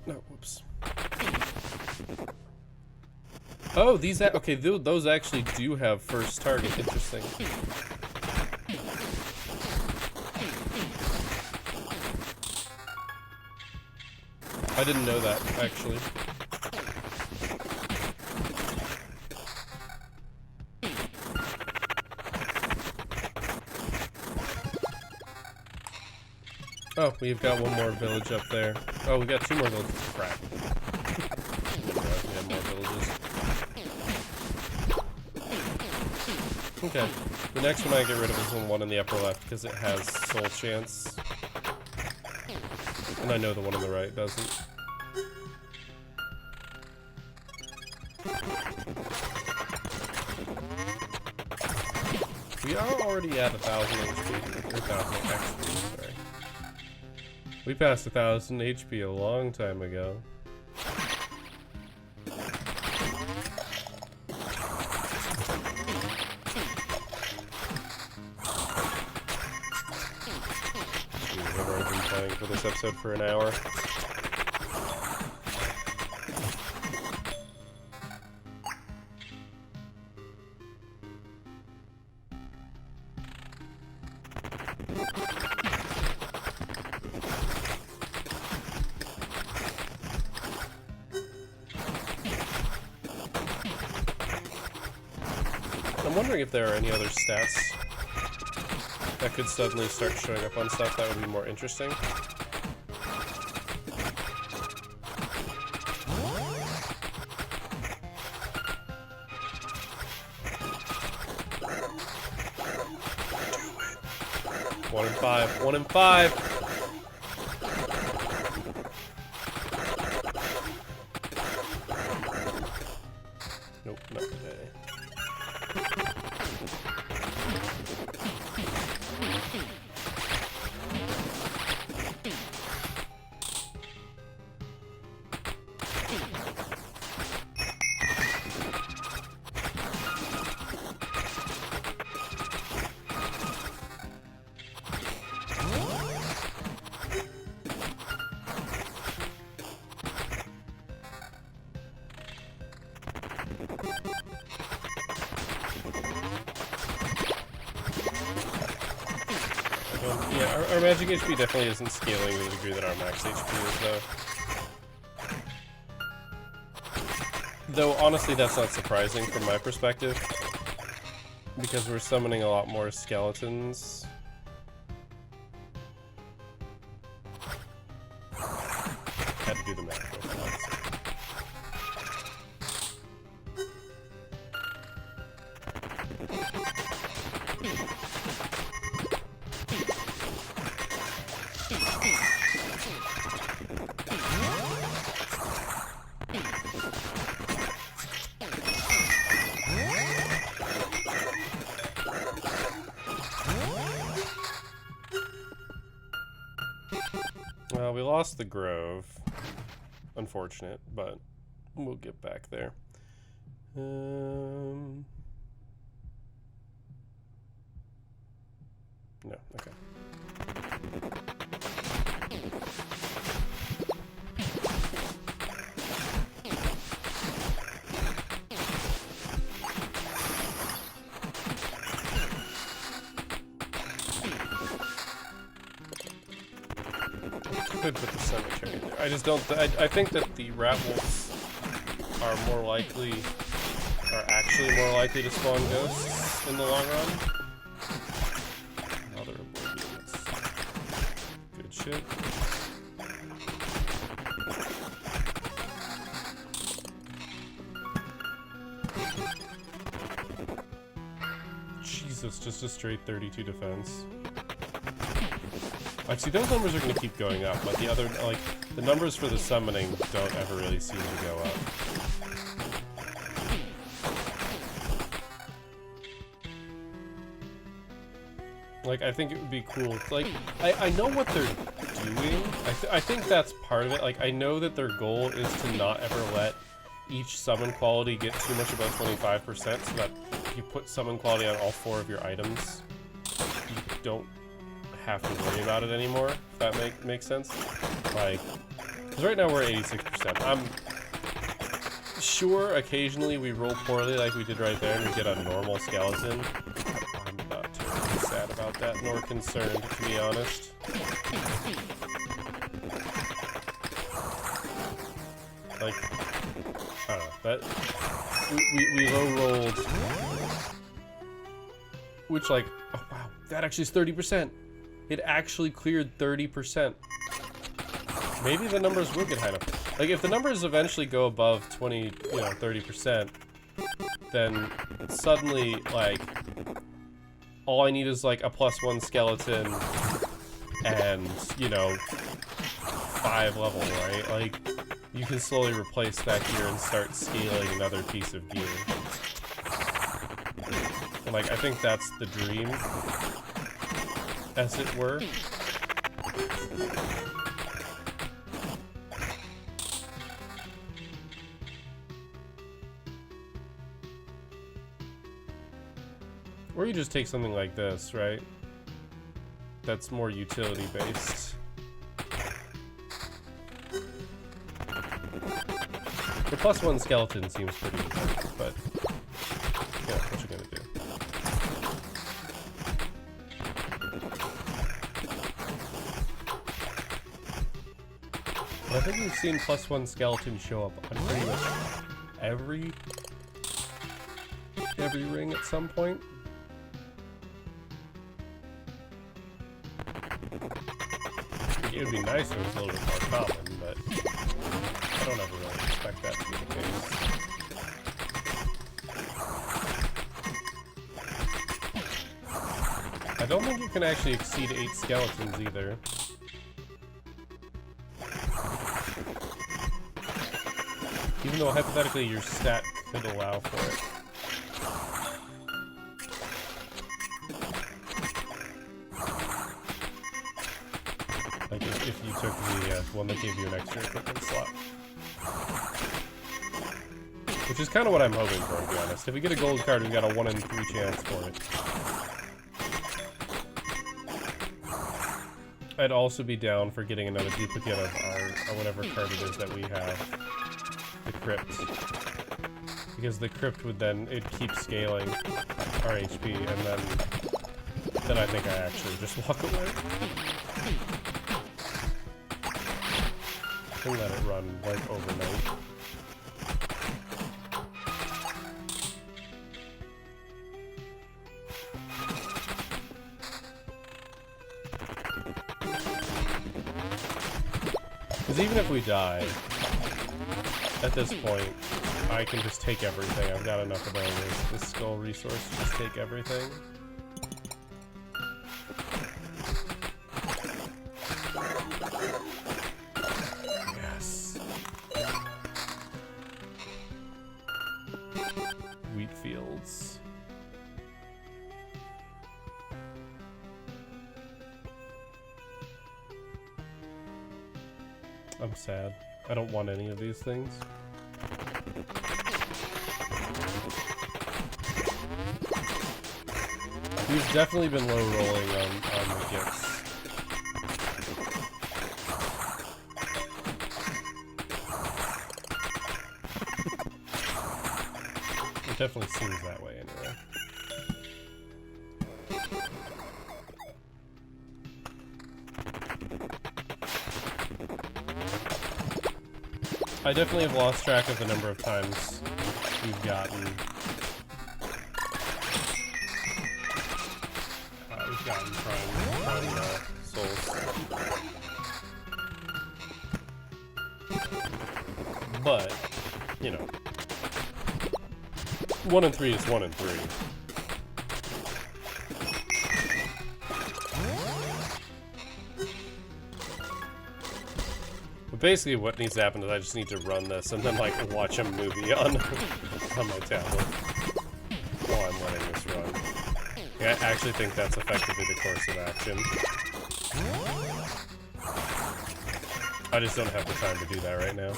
No, whoops. Oh, these, okay, those actually do have first target. Interesting. I didn't know that, actually. Oh, we've got one more village up there. Oh, we got 2 more villages. Crap. We have more villages. Okay. The next one I get rid of is the one in the upper left because it has soul chance. And I know the one on the right doesn't. We are already at 1,000 HP. 1,000 XP, sorry. We passed 1,000 HP a long time ago. I've already been playing for this episode for an hour. I'm wondering if there are any other stats that could suddenly start showing up on stuff that would be more interesting. 1 in 5. 1 in 5. Nope, not today. Yeah, our magic HP definitely isn't scaling to the degree that our max HP is, though. Though, honestly, that's not surprising from my perspective, because we're summoning a lot more skeletons. Had to do the math real fast. Well, we lost the Grove. Unfortunate, but we'll get back there. No, okay. Could put the cemetery there. I just don't. I think that the rat wolves are actually more likely to spawn ghosts in the long run. Another oblivions. Good shit. Jesus, just a straight 32 defense. Like, see, those numbers are going to keep going up, but the other, like, the numbers for the summoning don't ever really seem to go up. Like, I think it would be cool. Like, I know what they're doing. I think that's part of it. Like, I know that their goal is to not ever let each summon quality get too much above 25%, so that if you put summon quality on all 4 of your items, you don't have to worry about it anymore, if that makes sense. Like, because right now we're at 86%. I'm sure occasionally we roll poorly like we did right there and we get a normal skeleton. I'm not terribly sad about that, nor concerned, to be honest. Like, I don't know, that we low rolled, which, like, oh wow, that actually is 30%. It actually cleared 30%. Maybe the numbers will get high enough. Like, if the numbers eventually go above 30%, then suddenly, like, all I need is, like, a +1 skeleton and, 5 level, right? Like, you can slowly replace that gear and start scaling another piece of gear. And, like, I think that's the dream, as it were. Or you just take something like this, right? That's more utility based. The +1 skeleton seems pretty good, but yeah, what you gonna do? I think we've seen +1 skeleton show up on pretty much every ring at some point. It would be nice if it was a little bit more common, but I don't ever really expect that to be the case. I don't think you can actually exceed 8 skeletons either. Even though hypothetically your stat could allow for it. Like if you took the one that gave you an extra equipment slot. Which is kind of what I'm hoping for, to be honest. If we get a gold card, we've got a 1 in 3 chance for it. I'd also be down for getting another duplicate of our whatever card it is that we have. The crypt. Because the crypt would then, it'd keep scaling our HP, and then I think I actually just walk away. I can let it run, like, overnight. Because even if we die, at this point, I can just take everything. I've got enough of this skull resource to just take everything. Yes. Wheat fields. I'm sad. I don't want any of these things. We've definitely been low rolling on the gifts. It definitely seems that way anyway. I definitely have lost track of the number of times we've gotten prime souls. But, you know, 1 in 3 is 1 in 3. But basically what needs to happen is I just need to run this and then like watch a movie on my tablet while I'm letting this run. Yeah, I actually think that's effectively the course of action. I just don't have the time to do that right now.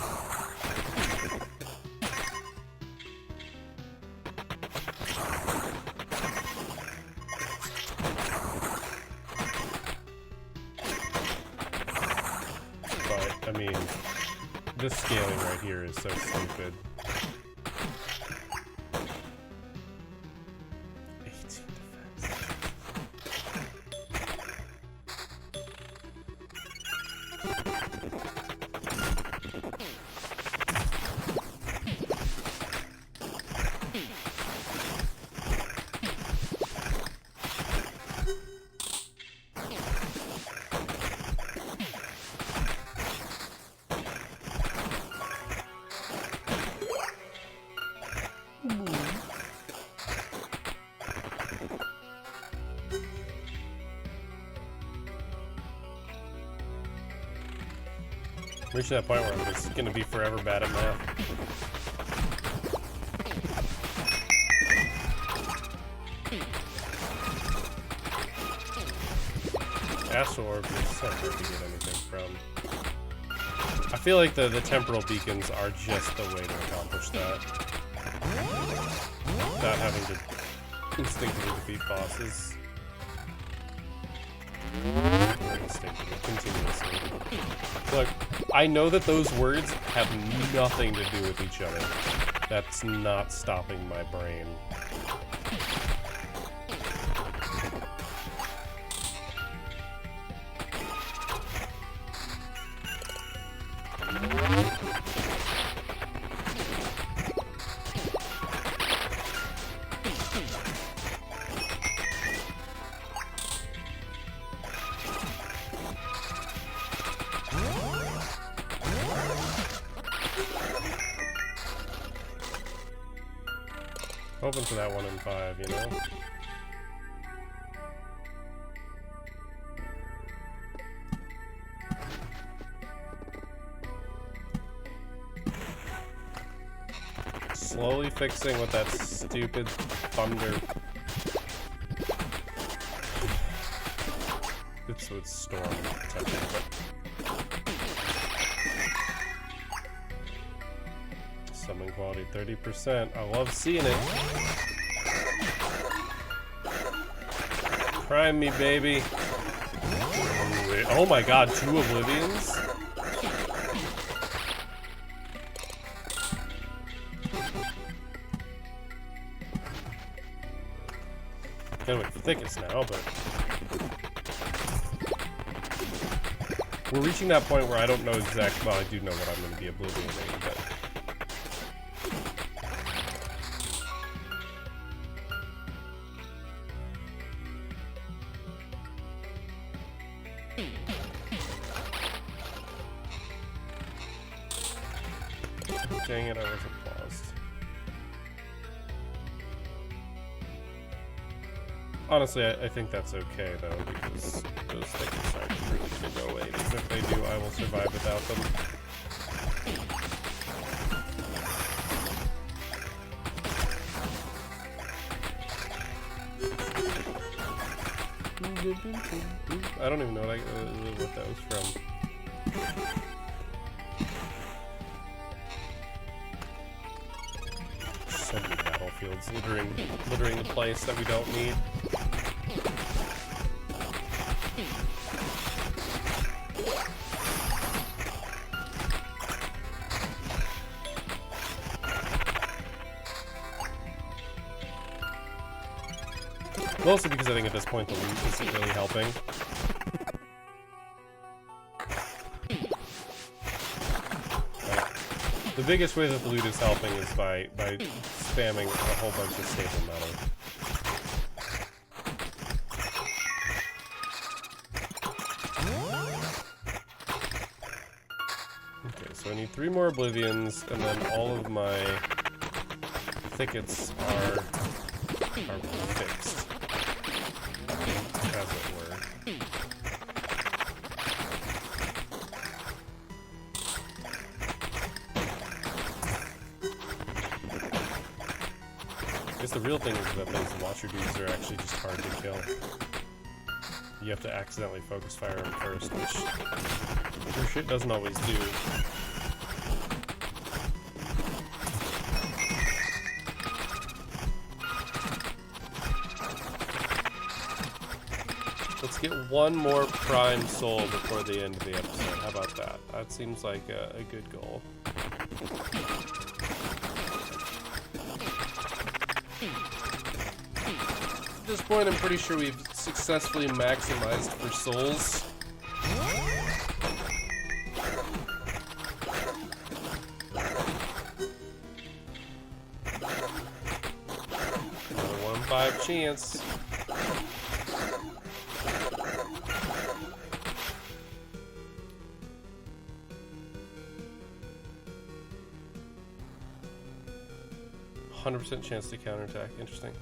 But, I mean, this scaling right here is so stupid. Reach that point where I'm just gonna be forever bad at math. Astral Orb is so hard to get anything from. I feel like the temporal beacons are just the way to accomplish that. Without having to instinctively defeat bosses. Or instinctively, continuously. Look, I know that those words have nothing to do with each other. That's not stopping my brain. Hoping for that 1 in 5, you know? slowly fixing with that stupid thunder. Oops, so it's storm protection, but summon quality 30%. I love seeing it. Prime me, baby. Oh my god, 2 Oblivions? Gotta wait for thickest now, but we're reaching that point where I don't know exactly. Well, I do know what I'm going to be Oblivioning, but dang it, I wasn't paused. Honestly, I think that's okay, though, because those thickets aren't really going to go away. Even if they do, I will survive without them. I don't even know what that was from. So many battlefields littering the place that we don't need. Mostly because I think at this point the loot isn't really helping. Like, the biggest way that the loot is helping is by spamming a whole bunch of stable metal. Okay, so I need 3 more Oblivions, and then all of my thickets are fixed. As it were. I guess the real thing is that those Watcher dudes are actually just hard to kill. You have to accidentally focus fire them first, which your shit doesn't always do. Let's get one more prime soul before the end of the episode. How about that? That seems like a good goal. At this point, I'm pretty sure we've successfully maximized for souls. Another 1 in 5 chance. %100% chance to counterattack. Interesting.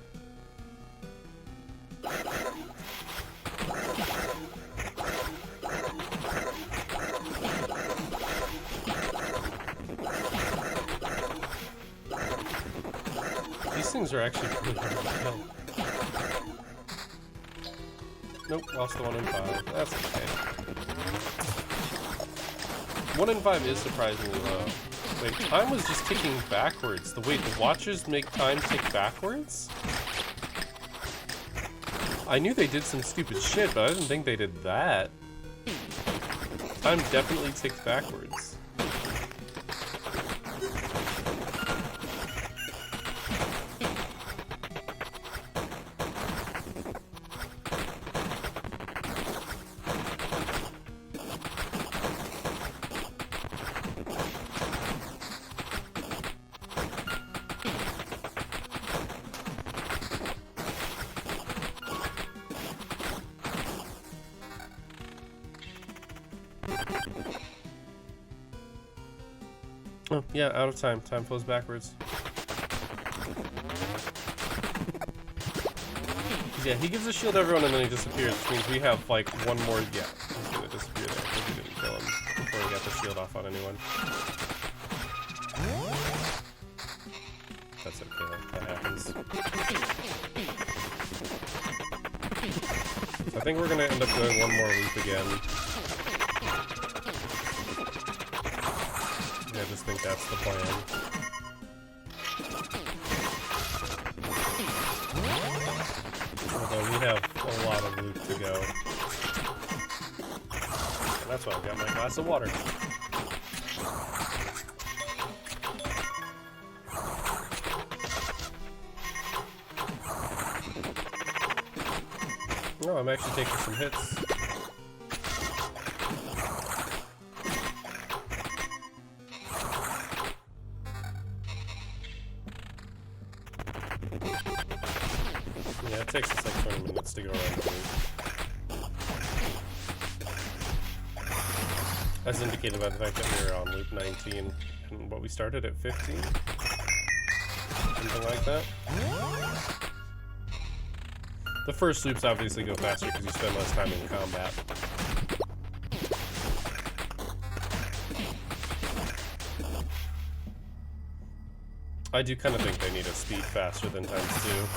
These things are actually really hard to kill. Nope, lost the 1 in 5. That's okay. 1 in 5 is surprisingly low. Wait, time was just ticking backwards. Wait, the Watchers make time tick backwards? I knew they did some stupid shit, but I didn't think they did that. Time definitely ticked backwards. Oh, yeah, out of time. Time flows backwards. Yeah, he gives a shield to everyone and then he disappears, which means we have like one more. Yeah, he's gonna disappear there because we didn't kill him before he got the shield off on anyone. That's okay, that happens. So I think we're gonna end up doing one more loop again. I just think that's the plan. Although we have a lot of loop to go. And that's why I've got my glass of water. No, I'm actually taking some hits. Yeah, it takes us like 20 minutes to go around the loop. As indicated by the fact that we were on loop 19 and what we started at 15. Something like that. The first loops obviously go faster because you spend less time in combat. I do kind of think they need a speed faster than times 2.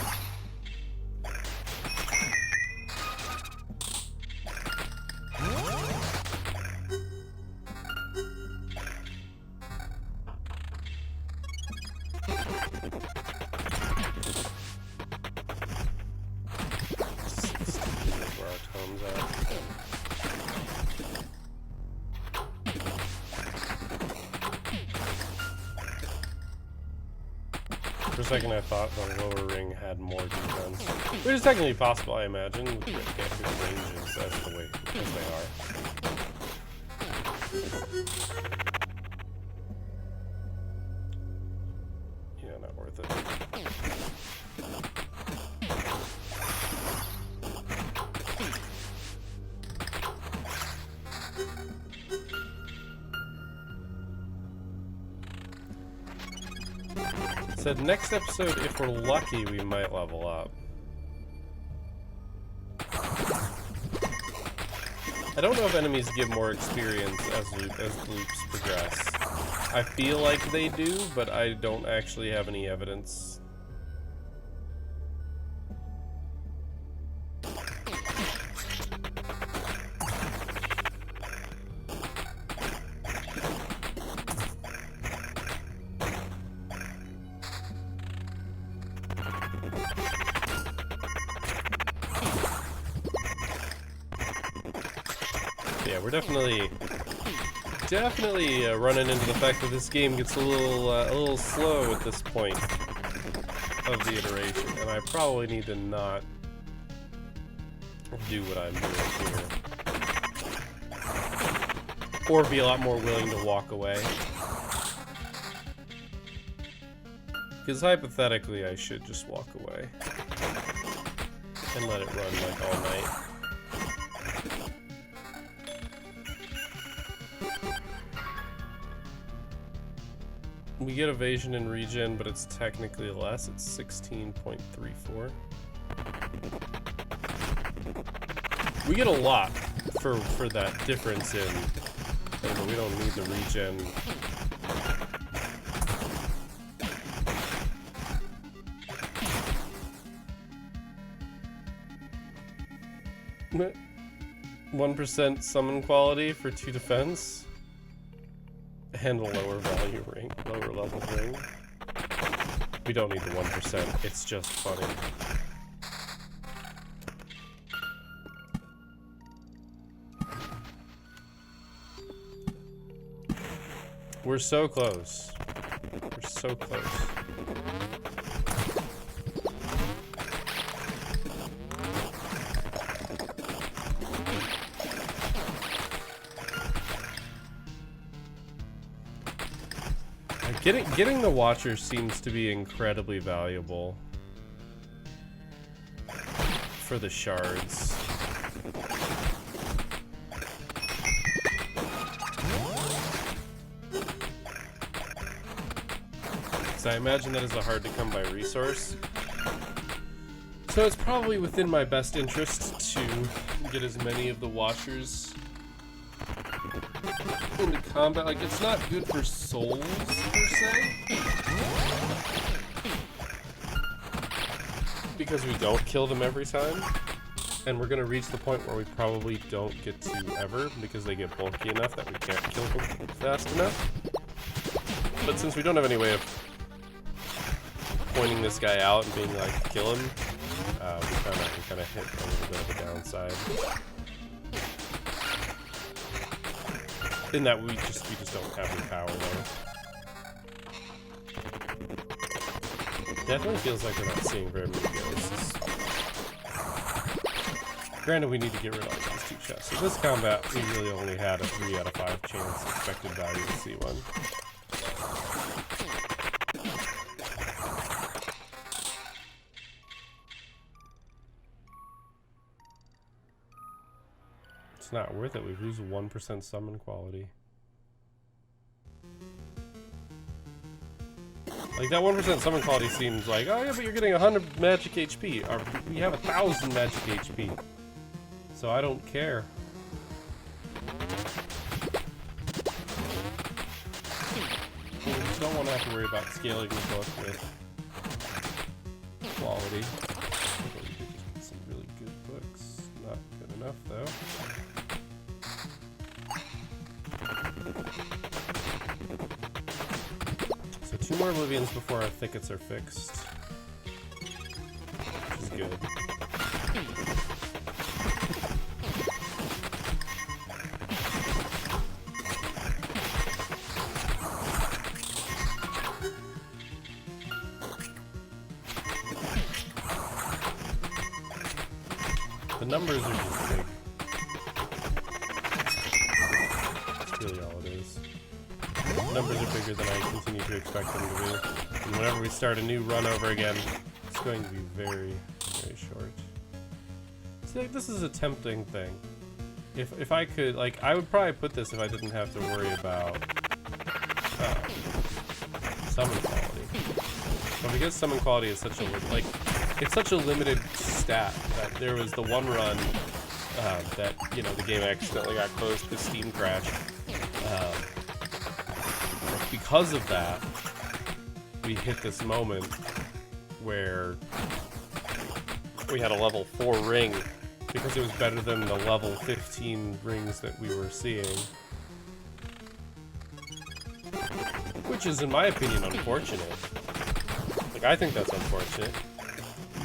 For a second I thought the lower ring had more defense. Which is technically possible, I imagine, with the ranges as the way as they are. Yeah, not worth it. Said next episode, if we're lucky, we might level up. I don't know if enemies give more experience as loops progress. I feel like they do, but I don't actually have any evidence. Yeah, we're definitely running into the fact that this game gets a little slow at this point of the iteration, and I probably need to not do what I'm doing here, or be a lot more willing to walk away. Because hypothetically, I should just walk away and let it run like all night. We get evasion and regen, but it's technically less. It's 16.34. We get a lot for that difference in. We don't need the regen. But 1% summon quality for 2 defense. And a lower value ring, lower level ring. We don't need the 1%, it's just funny. We're so close. We're so close. Getting the Watcher seems to be incredibly valuable for the shards. So I imagine that is a hard to come by resource. So it's probably within my best interest to get as many of the Watchers into combat. Like, it's not good for souls per se, because we don't kill them every time. And we're going to reach the point where we probably don't get to ever, because they get bulky enough that we can't kill them fast enough. But since we don't have any way of pointing this guy out and being like, kill him, we kind of hit a little bit of a downside. In that we just don't have the power though. Definitely feels like we're not seeing very many ghosts. Granted, we need to get rid of these 2 chests. So this combat, we really only had a 3 out of 5 chance expected value to see one. It's not worth it. We lose 1% summon quality. Like, that 1% summon quality seems like, oh yeah, but you're getting 100 magic HP. We have 1,000 magic HP. So I don't care. We just don't want to have to worry about scaling the book with quality. Some really good books. Not good enough, though. So 2 more Oblivions before our thickets are fixed. Which is good. The numbers are just big. That's really all it is. The numbers are bigger than I continue to expect them to be. And whenever we start a new run over again, it's going to be very, very short. See, like, this is a tempting thing. If I could, like, I would probably put this if I didn't have to worry about summon quality. But because summon quality is such a, like, it's such a limited stat that there was the one run that, you know, the game accidentally got closed because Steam crashed. Because of that, we hit this moment where we had a level 4 ring because it was better than the level 15 rings that we were seeing. Which is, in my opinion, unfortunate. Like, I think that's unfortunate.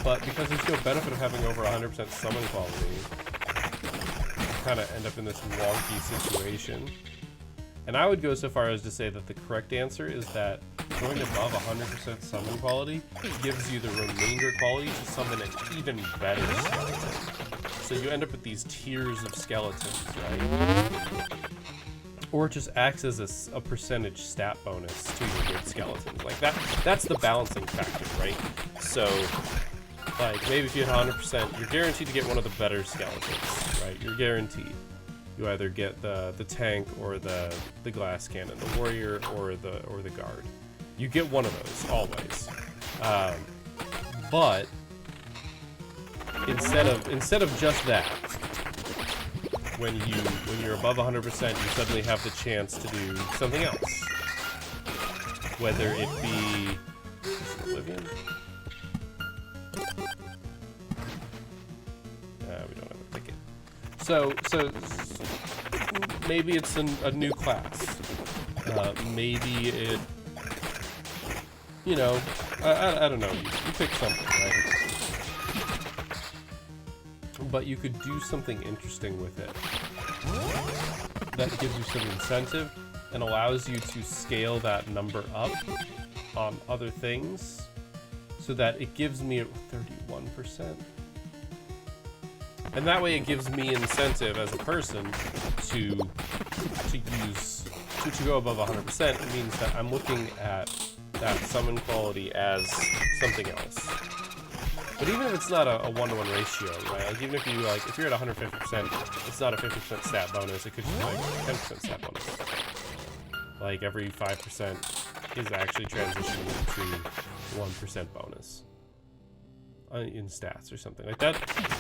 But because there's no benefit of having over 100% summon quality, you kind of end up in this wonky situation. And I would go so far as to say that the correct answer is that going above 100% summon quality gives you the remainder quality to summon an even better skeleton. So you end up with these tiers of skeletons, right? Or it just acts as a percentage stat bonus to your good skeletons. Like, that's the balancing factor, right? So, like, maybe if you hit 100%, you're guaranteed to get one of the better skeletons, right? You're guaranteed. You either get the tank or the glass cannon, the warrior or the guard. You get one of those always. But instead of just that, when you're above 100%, you suddenly have the chance to do something else. Whether it be Oblivion. We don't have a ticket. So maybe it's a new class. Maybe it, you know, I don't know. You pick something, right? But you could do something interesting with it that gives you some incentive and allows you to scale that number up on other things so that it gives me 31%. And that way it gives me incentive as a person to go above 100%. It means that I'm looking at that summon quality as something else. But even if it's not a 1-to-1 ratio, right? Like, even if you're at 150%, it's not a 50% stat bonus. It could be like 10% stat bonus. Like, every 5% is actually transitioning to 1% bonus in stats or something like that.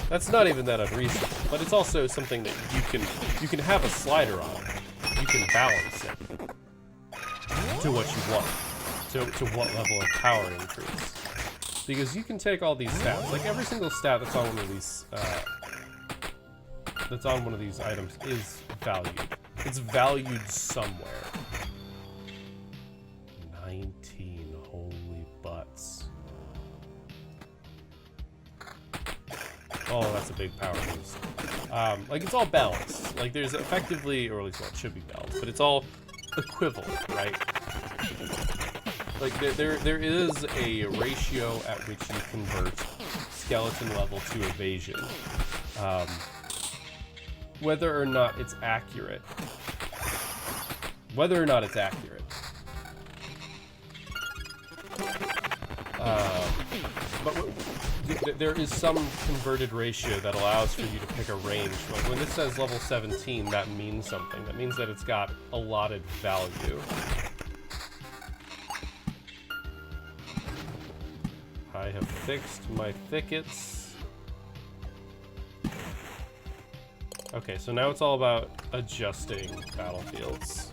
That's not even that unreasonable, but it's also something that you can have a slider on. You can balance it to what you want, to what level of power increase. Because you can take all these stats, like every single stat that's on one of these, items is valued. It's valued somewhere. 19, holy butts. Oh, that's a big power boost. Like, it's all balanced. Like, there's effectively, or at least, well, it should be balanced, but it's all equivalent, right? Like, there is a ratio at which you convert skeleton level to evasion. Whether or not it's accurate. But there is some converted ratio that allows for you to pick a range. Like when this says level 17, that means something. That means that it's got allotted value. I have fixed my thickets. Okay, so now it's all about adjusting battlefields.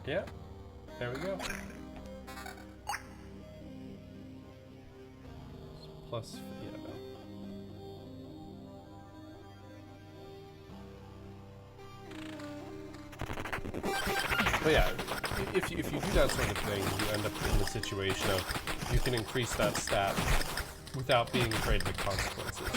Yeah, there we go. Plus, yeah, no. But yeah, if you do that sort of thing, you end up in the situation of you can increase that stat without being afraid of the consequences.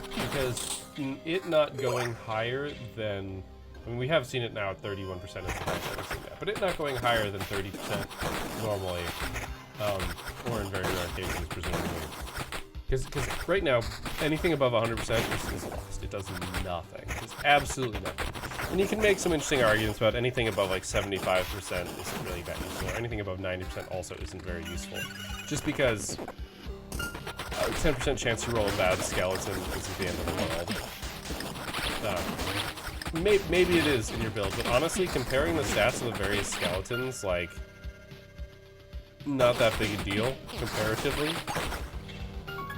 Because it not going higher than... I mean, we have seen it now at 31% of the time I've seen that, but it not going higher than 30% normally, or in very rare cases, presumably. Because right now, anything above 100% is lost. It does nothing. It's absolutely nothing. And you can make some interesting arguments about anything above like 75% isn't really that useful, or anything above 90% also isn't very useful. Just because a 10% chance to roll a bad skeleton isn't the end of the world. Maybe it is in your build, but honestly, comparing the stats of the various skeletons, like, not that big a deal, comparatively.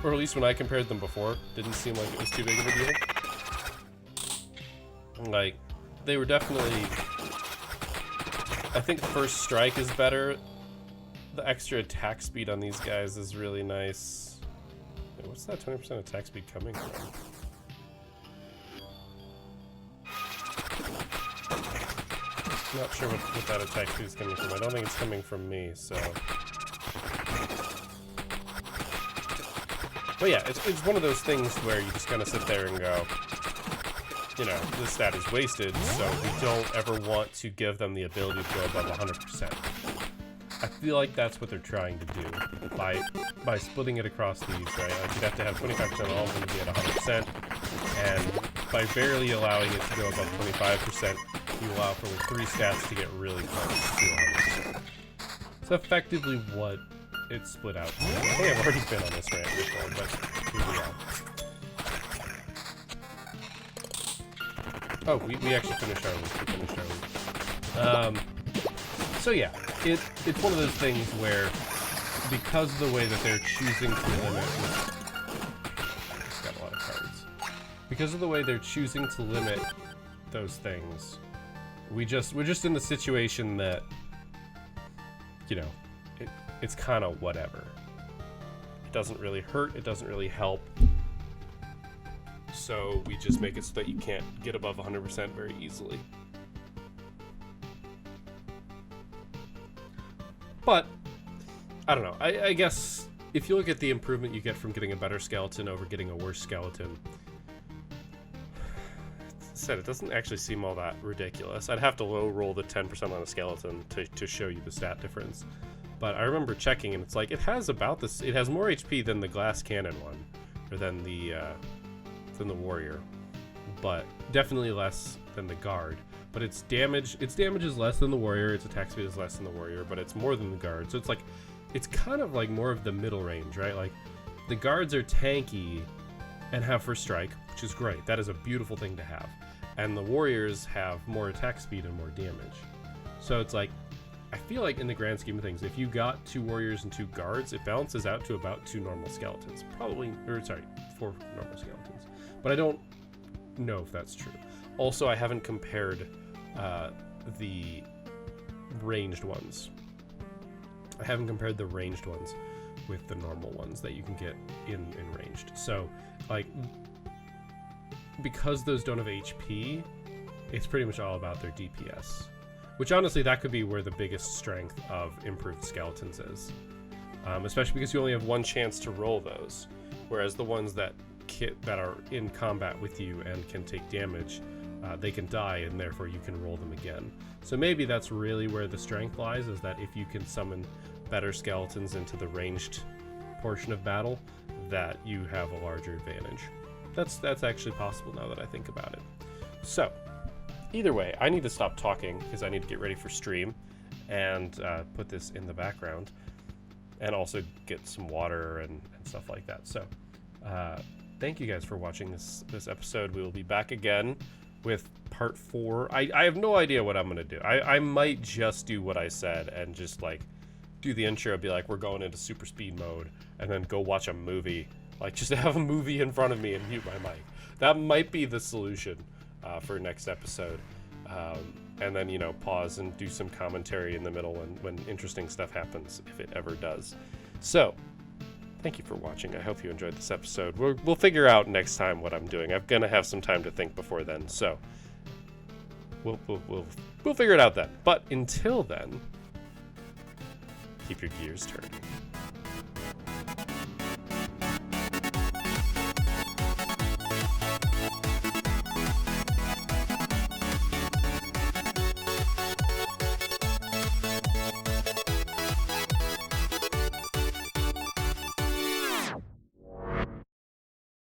Or at least when I compared them before, didn't seem like it was too big of a deal. Like, they were definitely... I think First Strike is better. The extra attack speed on these guys is really nice. Wait, what's that 20% attack speed coming from? Not sure what that attack speed is coming from. I don't think it's coming from me, so... But yeah, it's one of those things where you just kind of sit there and go, you know, this stat is wasted, so we don't ever want to give them the ability to go above 100%. I feel like that's what they're trying to do by splitting it across these, right? Like you'd have to have 25% on all of them to be at 100%, and by barely allowing it to go above 25%, you allow for the 3 stats to get really close to 100%. It's effectively what it's split out. I think I've already been on this rant before, but here we are. Oh, we actually finished our loop. So yeah, it's one of those things where, because of the way that they're choosing to limit... Just got a lot of cards. Because of the way they're choosing to limit those things, we're just in the situation that, you know, it's kind of whatever. It doesn't really hurt, it doesn't really help. So we just make it so that you can't get above 100% very easily. But, I don't know, I guess if you look at the improvement you get from getting a better skeleton over getting a worse skeleton, it doesn't actually seem all that ridiculous. I'd have to low roll the 10% on a skeleton to show you the stat difference. But I remember checking, and it's like, it has about this, it has more HP than the glass cannon one, or than the warrior, but definitely less than the guard. But its damage is less than the warrior, its attack speed is less than the warrior, but it's more than the guard. So it's like, it's kind of like more of the middle range, right? Like, the guards are tanky and have First Strike, which is great. That is a beautiful thing to have. And the warriors have more attack speed and more damage. So it's like, I feel like in the grand scheme of things, if you got 2 warriors and 2 guards, it balances out to about 2 normal skeletons. Probably, or sorry, 4 normal skeletons. But I don't know if that's true. Also, I haven't compared the ranged ones. I haven't compared the ranged ones with the normal ones that you can get in ranged. So, like, because those don't have HP, it's pretty much all about their DPS. Which, honestly, that could be where the biggest strength of improved skeletons is. Especially because you only have 1 chance to roll those. Whereas the ones that are in combat with you and can take damage, they can die, and therefore you can roll them again. So maybe that's really where the strength lies, is that if you can summon better skeletons into the ranged portion of battle, that you have a larger advantage. That's actually possible now that I think about it. So, either way, I need to stop talking because I need to get ready for stream and put this in the background, and also get some water and stuff like that. So, thank you guys for watching this episode. We will be back again with part 4. I have no idea what I'm gonna do. I might just do what I said and just like do the intro, be like, we're going into super speed mode, and then go watch a movie. Like, just have a movie in front of me and mute my mic. That might be the solution for next episode. And then, you know, pause and do some commentary in the middle when interesting stuff happens, if it ever does. So, thank you for watching. I hope you enjoyed this episode. We'll figure out next time what I'm doing. I'm gonna have some time to think before then, so we'll figure it out then. But until then, keep your gears turning.